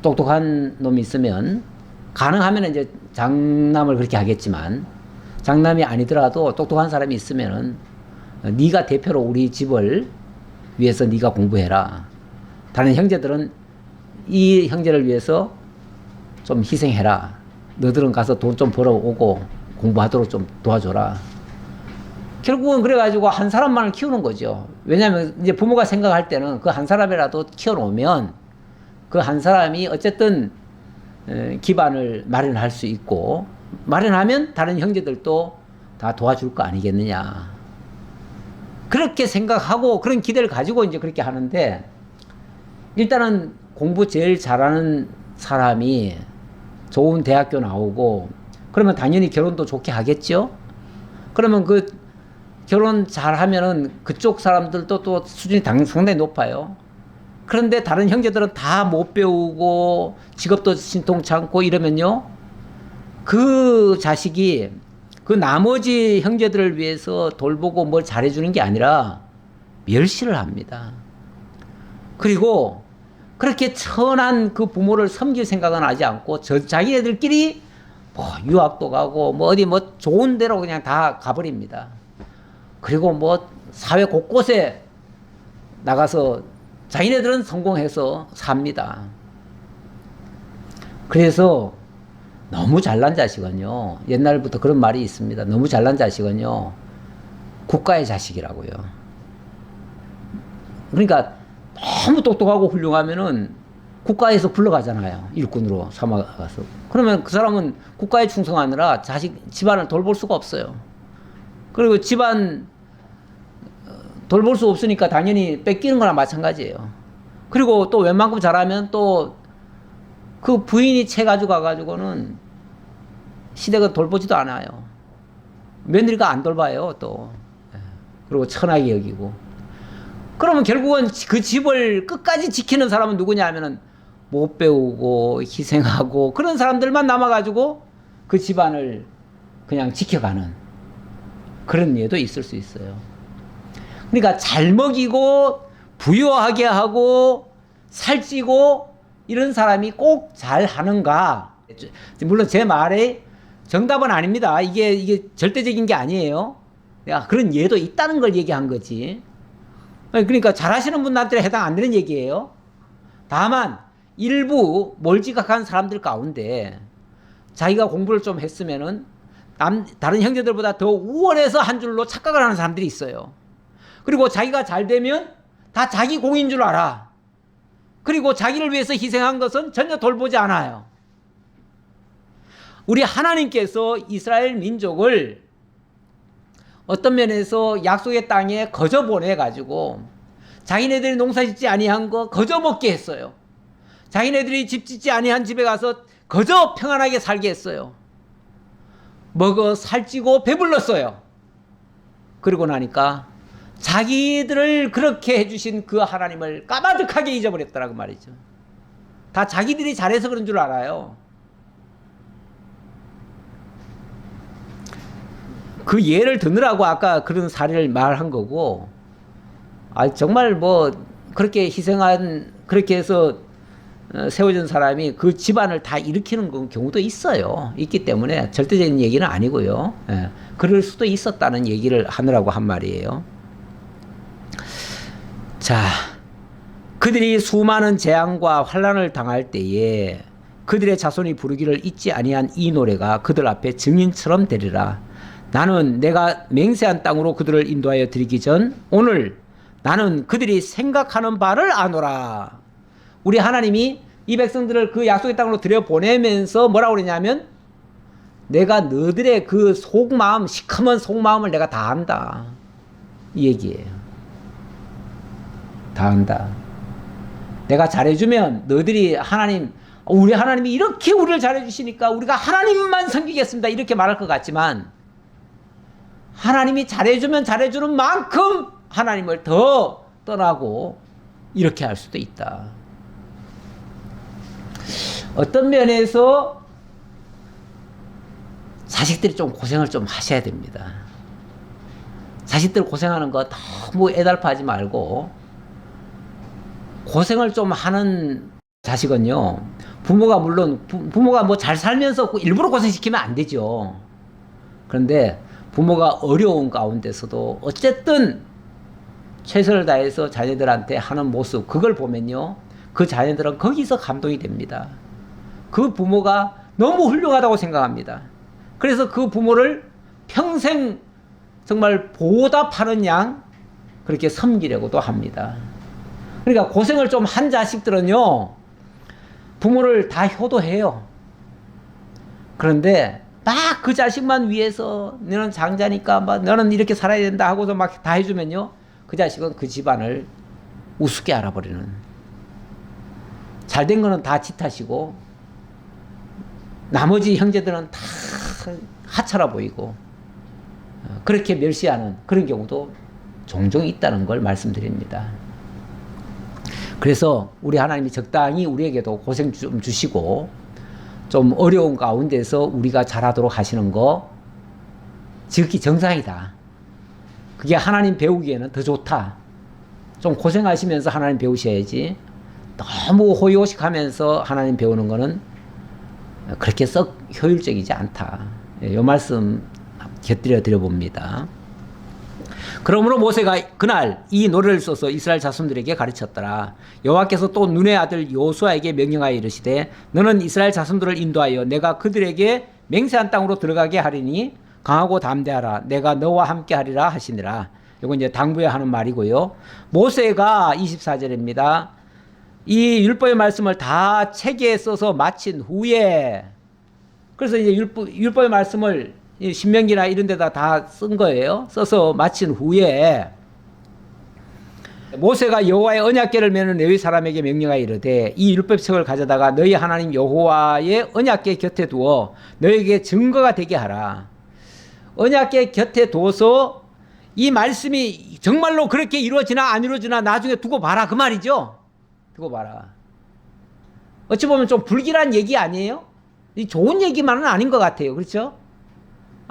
똑똑한 놈이 있으면 가능하면 이제 장남을 그렇게 하겠지만 장남이 아니더라도 똑똑한 사람이 있으면은 네가 대표로 우리 집을 위해서 네가 공부해라. 다른 형제들은 이 형제를 위해서 좀 희생해라. 너들은 가서 돈 좀 벌어오고 공부하도록 좀 도와줘라. 결국은 그래가지고 한 사람만을 키우는 거죠. 왜냐하면 이제 부모가 생각할 때는 그 한 사람이라도 키워놓으면 그 한 사람이 어쨌든 기반을 마련할 수 있고 마련하면 다른 형제들도 다 도와줄 거 아니겠느냐. 그렇게 생각하고 그런 기대를 가지고 이제 그렇게 하는데 일단은 공부 제일 잘하는 사람이 좋은 대학교 나오고 그러면 당연히 결혼도 좋게 하겠죠. 그러면 그 결혼 잘하면은 그쪽 사람들도 또 수준이 상당히 높아요. 그런데 다른 형제들은 다 못 배우고 직업도 신통치 않고 이러면요, 그 자식이 그 나머지 형제들을 위해서 돌보고 뭘 잘해주는 게 아니라 멸시를 합니다. 그리고 그렇게 천한 그 부모를 섬길 생각은 하지 않고 자기네들끼리 뭐 유학도 가고 뭐 어디 뭐 좋은 데로 그냥 다 가버립니다. 그리고 뭐 사회 곳곳에 나가서 자기네들은 성공해서 삽니다. 그래서 너무 잘난 자식은요, 옛날부터 그런 말이 있습니다. 너무 잘난 자식은요, 국가의 자식이라고요. 그러니까 너무 똑똑하고 훌륭하면은 국가에서 불러가잖아요. 일꾼으로 삼아가서. 그러면 그 사람은 국가에 충성하느라 집안을 돌볼 수가 없어요. 그리고 집안 돌볼 수 없으니까 당연히 뺏기는 거나 마찬가지예요. 그리고 또 웬만큼 잘하면 또 그 부인이 채 가져가가지고는 시댁은 돌보지도 않아요. 며느리가 안 돌봐요, 또. 그리고 천하게 여기고. 그러면 결국은 그 집을 끝까지 지키는 사람은 누구냐 하면은 못 배우고 희생하고 그런 사람들만 남아가지고 그 집안을 그냥 지켜가는 그런 예도 있을 수 있어요. 그러니까 잘 먹이고 부유하게 하고 살찌고 이런 사람이 꼭 잘하는가? 물론 제 말에 정답은 아닙니다. 이게 절대적인 게 아니에요. 그런 예도 있다는 걸 얘기한 거지. 그러니까 잘하시는 분한테 해당 안 되는 얘기예요. 다만 일부 몰지각한 사람들 가운데 자기가 공부를 좀 했으면은 다른 형제들보다 더 우월해서 한 줄로 착각을 하는 사람들이 있어요. 그리고 자기가 잘 되면 다 자기 공인 줄 알아. 그리고 자기를 위해서 희생한 것은 전혀 돌보지 않아요. 우리 하나님께서 이스라엘 민족을 어떤 면에서 약속의 땅에 거저 보내가지고 자기네들이 농사 짓지 아니한 거 거저 먹게 했어요. 자기네들이 집 짓지 아니한 집에 가서 거저 평안하게 살게 했어요. 먹어 살찌고 배불렀어요. 그러고 나니까 자기들을 그렇게 해주신 그 하나님을 까마득하게 잊어버렸더라고 말이죠. 다 자기들이 잘해서 그런 줄 알아요. 그 예를 드느라고 아까 그런 사례를 말한 거고, 정말 뭐 그렇게 희생한, 그렇게 해서 세워진 사람이 그 집안을 다 일으키는 경우도 있어요. 있기 때문에 절대적인 얘기는 아니고요. 그럴 수도 있었다는 얘기를 하느라고 한 말이에요. 자, 그들이 수많은 재앙과 환난을 당할 때에 그들의 자손이 부르기를 잊지 아니한 이 노래가 그들 앞에 증인처럼 되리라. 나는 내가 맹세한 땅으로 그들을 인도하여 드리기 전 오늘 나는 그들이 생각하는 바를 아노라. 우리 하나님이 이 백성들을 그 약속의 땅으로 들여보내면서 뭐라고 그러냐면 내가 너들의 그 속마음, 시커먼 속마음을 내가 다 안다. 이 얘기예요. 다 안다. 내가 잘해주면 너희들이 우리 하나님이 이렇게 우리를 잘해주시니까 우리가 하나님만 섬기겠습니다. 이렇게 말할 것 같지만 하나님이 잘해주면 잘해주는 만큼 하나님을 더 떠나고 이렇게 할 수도 있다. 어떤 면에서 자식들이 좀 고생을 좀 하셔야 됩니다. 자식들 고생하는 거 너무 애달파하지 말고 고생을 좀 하는 자식은요, 부모가 뭐 잘 살면서 일부러 고생시키면 안 되죠. 그런데 부모가 어려운 가운데서도 어쨌든 최선을 다해서 자녀들한테 하는 모습, 그걸 보면요, 그 자녀들은 거기서 감동이 됩니다. 그 부모가 너무 훌륭하다고 생각합니다. 그래서 그 부모를 평생 정말 보답하는 양 그렇게 섬기려고도 합니다. 그러니까 고생을 좀 한 자식들은요, 부모를 다 효도해요. 그런데 막 그 자식만 위해서 너는 장자니까 너는 이렇게 살아야 된다 하고서 막 다 해주면요, 그 자식은 그 집안을 우습게 알아버리는, 잘된 거는 다 지 탓이고 나머지 형제들은 다 하찮아 보이고 그렇게 멸시하는 그런 경우도 종종 있다는 걸 말씀드립니다. 그래서 우리 하나님이 적당히 우리에게도 고생 좀 주시고 좀 어려운 가운데서 우리가 잘하도록 하시는 거 지극히 정상이다. 그게 하나님 배우기에는 더 좋다. 좀 고생하시면서 하나님 배우셔야지 너무 호의호식하면서 하나님 배우는 거는 그렇게 썩 효율적이지 않다. 이 말씀 곁들여 드려봅니다. 그러므로 모세가 그날 이 노래를 써서 이스라엘 자손들에게 가르쳤더라. 여호와께서 또 눈의 아들 여호수아에게 명령하여 이르시되 너는 이스라엘 자손들을 인도하여 내가 그들에게 맹세한 땅으로 들어가게 하리니 강하고 담대하라. 내가 너와 함께 하리라 하시니라. 이건 이제 당부에 하는 말이고요. 모세가 24절입니다. 이 율법의 말씀을 다 책에 써서 마친 후에, 그래서 이제 율법의 말씀을 신명기나 이런 데다 다 쓴 거예요. 써서 마친 후에 모세가 여호와의 언약궤를 메는 레위 사람에게 명령하여 이르되 이 율법책을 가져다가 너희 하나님 여호와의 언약궤 곁에 두어 너희에게 증거가 되게 하라. 언약궤 곁에 둬서 이 말씀이 정말로 그렇게 이루어지나 안 이루어지나 나중에 두고 봐라 그 말이죠. 두고 봐라. 어찌 보면 좀 불길한 얘기 아니에요? 이 좋은 얘기만은 아닌 것 같아요. 그렇죠?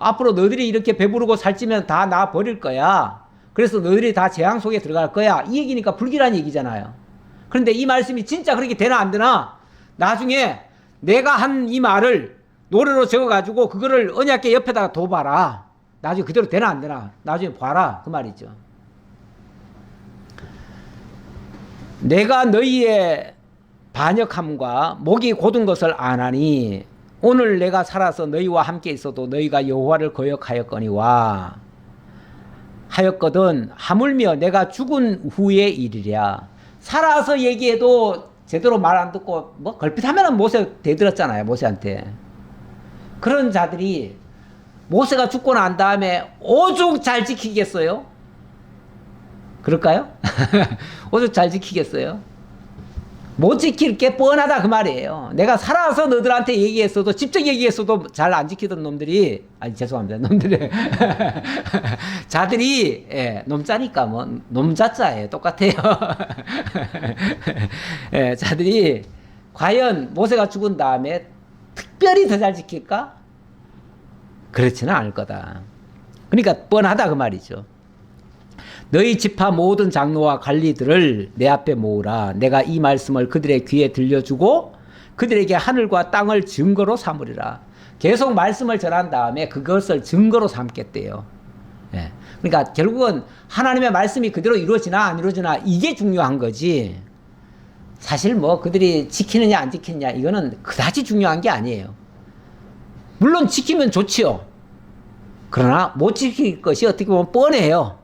앞으로 너희들이 이렇게 배부르고 살찌면 다 나 버릴 거야. 그래서 너희들이 다 재앙 속에 들어갈 거야. 이 얘기니까 불길한 얘기잖아요. 그런데 이 말씀이 진짜 그렇게 되나 안 되나? 나중에 내가 한 이 말을 노래로 적어가지고 그거를 언약궤 옆에다가 둬봐라. 나중에 그대로 되나 안 되나? 나중에 봐라. 그 말이죠. 내가 너희의 반역함과 목이 곧은 것을 아나니 오늘 내가 살아서 너희와 함께 있어도 너희가 여호와를 거역하였거니와 하였거든 하물며 내가 죽은 후의 일이랴. 살아서 얘기해도 제대로 말 안 듣고 뭐 걸핏하면은 모세 대들었잖아요. 모세한테. 그런 자들이 모세가 죽고 난 다음에 오죽 잘 지키겠어요? 그럴까요? 오죽 잘 지키겠어요? 못 지킬 게 뻔하다 그 말이에요. 내가 살아서 너들한테 얘기했어도 직접 얘기했어도 잘 안 지키던 놈들이 아니 죄송합니다. 놈들이 자들이 예, 놈자니까 뭐 놈자자예요. 똑같아요. 예, 자들이 과연 모세가 죽은 다음에 특별히 더 잘 지킬까? 그렇지는 않을 거다. 그러니까 뻔하다 그 말이죠. 너희 지파 모든 장로와 관리들을 내 앞에 모으라. 내가 이 말씀을 그들의 귀에 들려주고 그들에게 하늘과 땅을 증거로 삼으리라. 계속 말씀을 전한 다음에 그것을 증거로 삼겠대요. 예. 그러니까 결국은 하나님의 말씀이 그대로 이루어지나 안 이루어지나 이게 중요한 거지. 사실 뭐 그들이 지키느냐 안 지키느냐 이거는 그다지 중요한 게 아니에요. 물론 지키면 좋지요. 그러나 못 지킬 것이 어떻게 보면 뻔해요.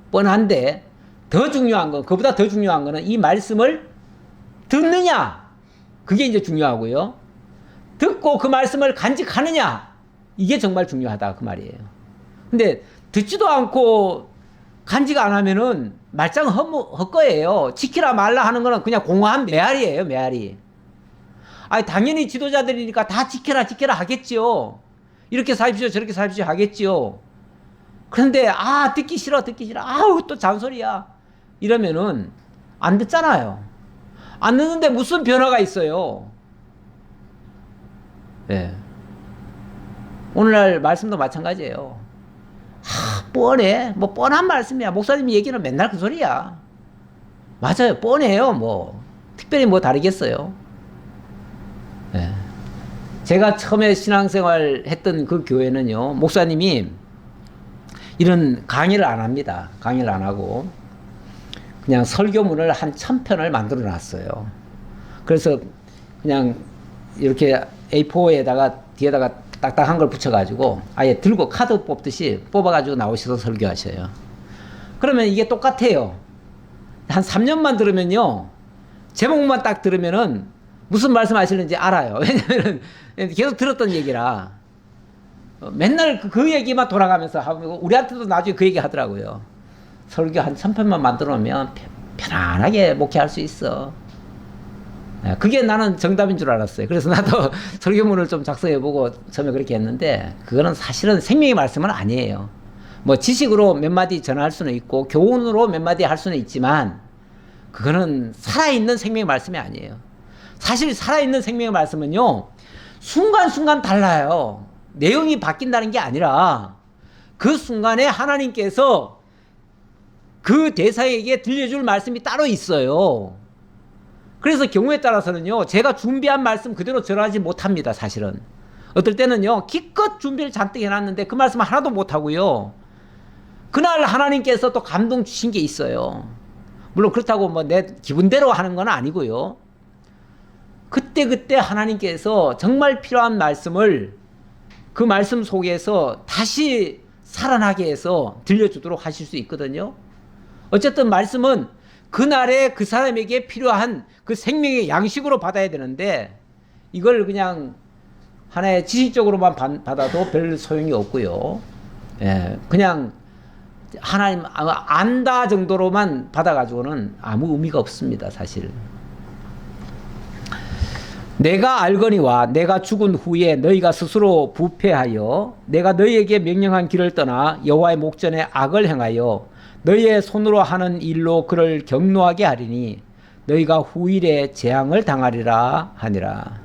뻔한데 더 중요한 건, 그보다 더 중요한 거는 이 말씀을 듣느냐, 그게 이제 중요하고요. 듣고 그 말씀을 간직하느냐, 이게 정말 중요하다 그 말이에요. 근데 듣지도 않고 간직 안 하면은 말짱 헛거예요. 지키라 말라 하는 거는 그냥 공허한 메아리예요, 메아리. 아니 당연히 지도자들이니까 다 지켜라 지켜라 하겠지요. 이렇게 사십시오 저렇게 사십시오 하겠지요. 그런데 듣기 싫어 아우 또 잔소리야 이러면은 안 듣잖아요. 안 듣는데 무슨 변화가 있어요. 예. 오늘날 말씀도 마찬가지예요. 뻔해. 뭐 뻔한 말씀이야. 목사님 얘기는 맨날 그 소리야. 맞아요. 뻔해요. 뭐 특별히 뭐 다르겠어요. 예. 제가 처음에 신앙생활 했던 그 교회는요, 목사님이 이런 강의를 안 합니다. 강의를 안 하고 그냥 설교문을 한 1000편을 만들어 놨어요. 그래서 그냥 이렇게 A4에다가 뒤에다가 딱딱한 걸 붙여가지고 아예 들고 카드 뽑듯이 뽑아가지고 나오셔서 설교하셔요. 그러면 이게 똑같아요. 한 3년만 들으면요, 제목만 딱 들으면은 무슨 말씀 하시는지 알아요. 왜냐면은 계속 들었던 얘기라. 맨날 그 얘기만 돌아가면서 하고, 우리한테도 나중에 그 얘기 하더라고요. 설교 한 1000편만 만들어 놓으면 편안하게 목회할 수 있어. 그게 나는 정답인 줄 알았어요. 그래서 나도 설교문을 좀 작성해보고 처음에 그렇게 했는데, 그거는 사실은 생명의 말씀은 아니에요. 뭐 지식으로 몇 마디 전할 수는 있고 교훈으로 몇 마디 할 수는 있지만 그거는 살아있는 생명의 말씀이 아니에요. 사실 살아있는 생명의 말씀은요, 순간순간 달라요. 내용이 바뀐다는 게 아니라 그 순간에 하나님께서 그 대상에게 들려줄 말씀이 따로 있어요. 그래서 경우에 따라서는요, 제가 준비한 말씀 그대로 전하지 못합니다. 사실은 어떨 때는요, 기껏 준비를 잔뜩 해놨는데 그 말씀 하나도 못하고요, 그날 하나님께서 또 감동 주신 게 있어요. 물론 그렇다고 뭐 내 기분대로 하는 건 아니고요, 그때 하나님께서 정말 필요한 말씀을 그 말씀 속에서 다시 살아나게 해서 들려주도록 하실 수 있거든요. 어쨌든 말씀은 그날에 그 사람에게 필요한 그 생명의 양식으로 받아야 되는데, 이걸 그냥 하나의 지식적으로만 받아도 별 소용이 없고요. 예, 그냥 하나님 안다 정도로만 받아가지고는 아무 의미가 없습니다. 사실. 내가 알거니와 내가 죽은 후에 너희가 스스로 부패하여 내가 너희에게 명령한 길을 떠나 여호와의 목전에 악을 행하여 너희의 손으로 하는 일로 그를 경노하게 하리니 너희가 후일에 재앙을 당하리라 하니라.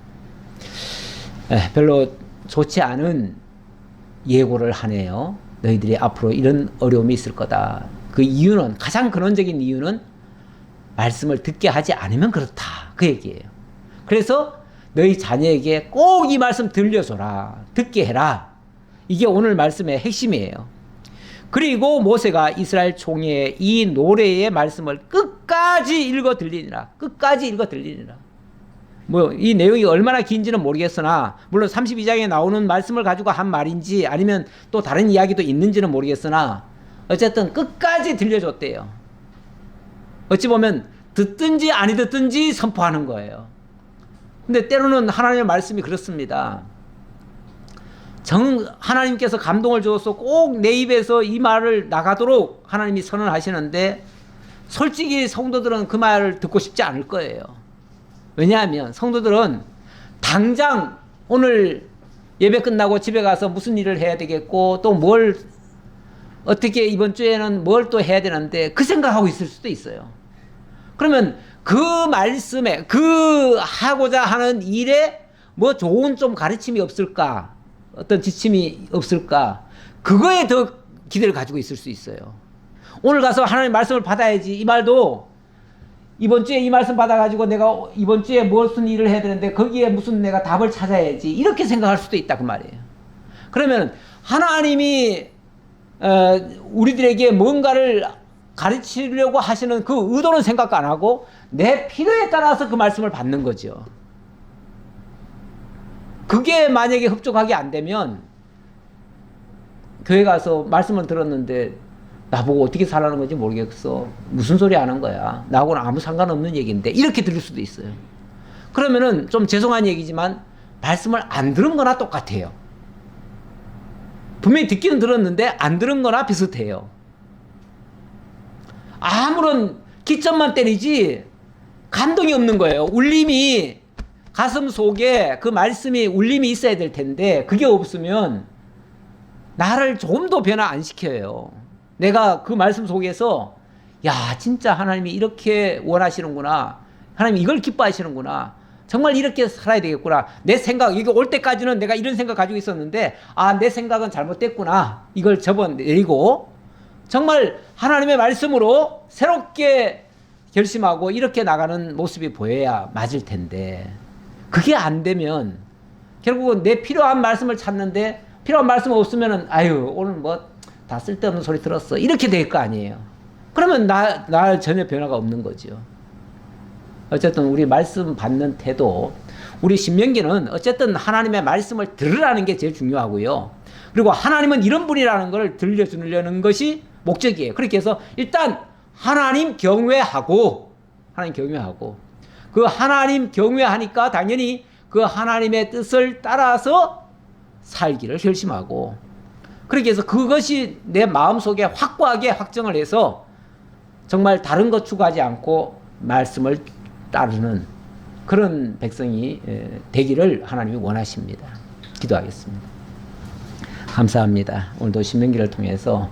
별로 좋지 않은 예고를 하네요. 너희들이 앞으로 이런 어려움이 있을 거다. 그 이유는, 가장 근원적인 이유는 말씀을 듣게 하지 않으면 그렇다, 그 얘기예요. 그래서 너희 자녀에게 꼭 이 말씀 들려줘라, 듣게 해라. 이게 오늘 말씀의 핵심이에요. 그리고 모세가 이스라엘 총회에 이 노래의 말씀을 끝까지 읽어 들리니라. 끝까지 읽어 들리니라. 뭐 이 내용이 얼마나 긴지는 모르겠으나, 물론 32장에 나오는 말씀을 가지고 한 말인지 아니면 또 다른 이야기도 있는지는 모르겠으나 어쨌든 끝까지 들려줬대요. 어찌 보면 듣든지 아니 듣든지 선포하는 거예요. 근데 때로는 하나님의 말씀이 그렇습니다. 하나님께서 감동을 주어서 꼭 내 입에서 이 말을 나가도록 하나님이 선언하시는데, 솔직히 성도들은 그 말을 듣고 싶지 않을 거예요. 왜냐하면 성도들은 당장 오늘 예배 끝나고 집에 가서 무슨 일을 해야 되겠고, 또 뭘 어떻게 이번 주에는 뭘 또 해야 되는데 그 생각하고 있을 수도 있어요. 그러면 그 말씀에, 그 하고자 하는 일에 뭐 좋은 좀 가르침이 없을까, 어떤 지침이 없을까, 그거에 더 기대를 가지고 있을 수 있어요. 오늘 가서 하나님의 말씀을 받아야지, 이 말도 이번 주에 이 말씀 받아가지고 내가 이번 주에 무슨 일을 해야 되는데 거기에 무슨 내가 답을 찾아야지, 이렇게 생각할 수도 있다, 그 말이에요. 그러면 하나님이 우리들에게 뭔가를 가르치려고 하시는 그 의도는 생각 안 하고 내 필요에 따라서 그 말씀을 받는 거죠. 그게 만약에 흡족하게 안 되면, 교회 가서 말씀을 들었는데 나보고 어떻게 살라는 건지 모르겠어, 무슨 소리 하는 거야, 나하고는 아무 상관없는 얘기인데, 이렇게 들릴 수도 있어요. 그러면은 좀 죄송한 얘기지만 말씀을 안 들은 거나 똑같아요. 분명히 듣기는 들었는데 안 들은 거나 비슷해요. 아무런 기점만 때리지 감동이 없는 거예요. 울림이, 가슴 속에 그 말씀이 울림이 있어야 될 텐데 그게 없으면 나를 좀 더 변화 안 시켜요. 내가 그 말씀 속에서 야, 진짜 하나님이 이렇게 원하시는구나, 하나님이 이걸 기뻐하시는구나, 정말 이렇게 살아야 되겠구나, 내 생각, 이게 올 때까지는 내가 이런 생각 가지고 있었는데 내 생각은 잘못됐구나, 이걸 접어내리고 정말 하나님의 말씀으로 새롭게 결심하고 이렇게 나가는 모습이 보여야 맞을 텐데, 그게 안 되면 결국은 내 필요한 말씀을 찾는데 필요한 말씀 없으면은 아유, 오늘 뭐 다 쓸데없는 소리 들었어, 이렇게 될 거 아니에요. 그러면 나 전혀 변화가 없는 거죠. 어쨌든 우리 말씀 받는 태도, 우리 신명기는 어쨌든 하나님의 말씀을 들으라는 게 제일 중요하고요. 그리고 하나님은 이런 분이라는 걸 들려주려는 것이 목적이에요. 그렇게 해서 일단 하나님 경외하고 그 하나님 경외하니까 당연히 그 하나님의 뜻을 따라서 살기를 결심하고, 그렇게 해서 그것이 내 마음속에 확고하게 확정을 해서 정말 다른 것 추구하지 않고 말씀을 따르는 그런 백성이 되기를 하나님이 원하십니다. 기도하겠습니다. 감사합니다. 오늘도 신명기를 통해서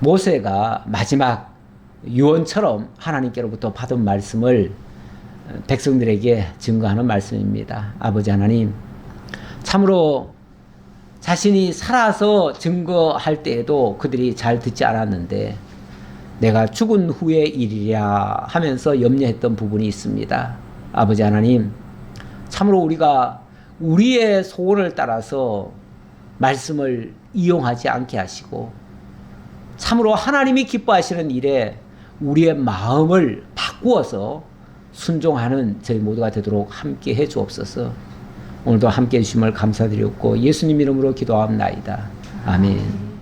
모세가 마지막 유언처럼 하나님께로부터 받은 말씀을 백성들에게 증거하는 말씀입니다. 아버지 하나님, 참으로 자신이 살아서 증거할 때에도 그들이 잘 듣지 않았는데 내가 죽은 후의 일이랴 하면서 염려했던 부분이 있습니다. 아버지 하나님, 참으로 우리가 우리의 소원을 따라서 말씀을 이용하지 않게 하시고 참으로 하나님이 기뻐하시는 일에 우리의 마음을 바꾸어서 순종하는 저희 모두가 되도록 함께 해 주옵소서. 오늘도 함께 해 주심을 감사드렸고 예수님 이름으로 기도합나이다. 아멘.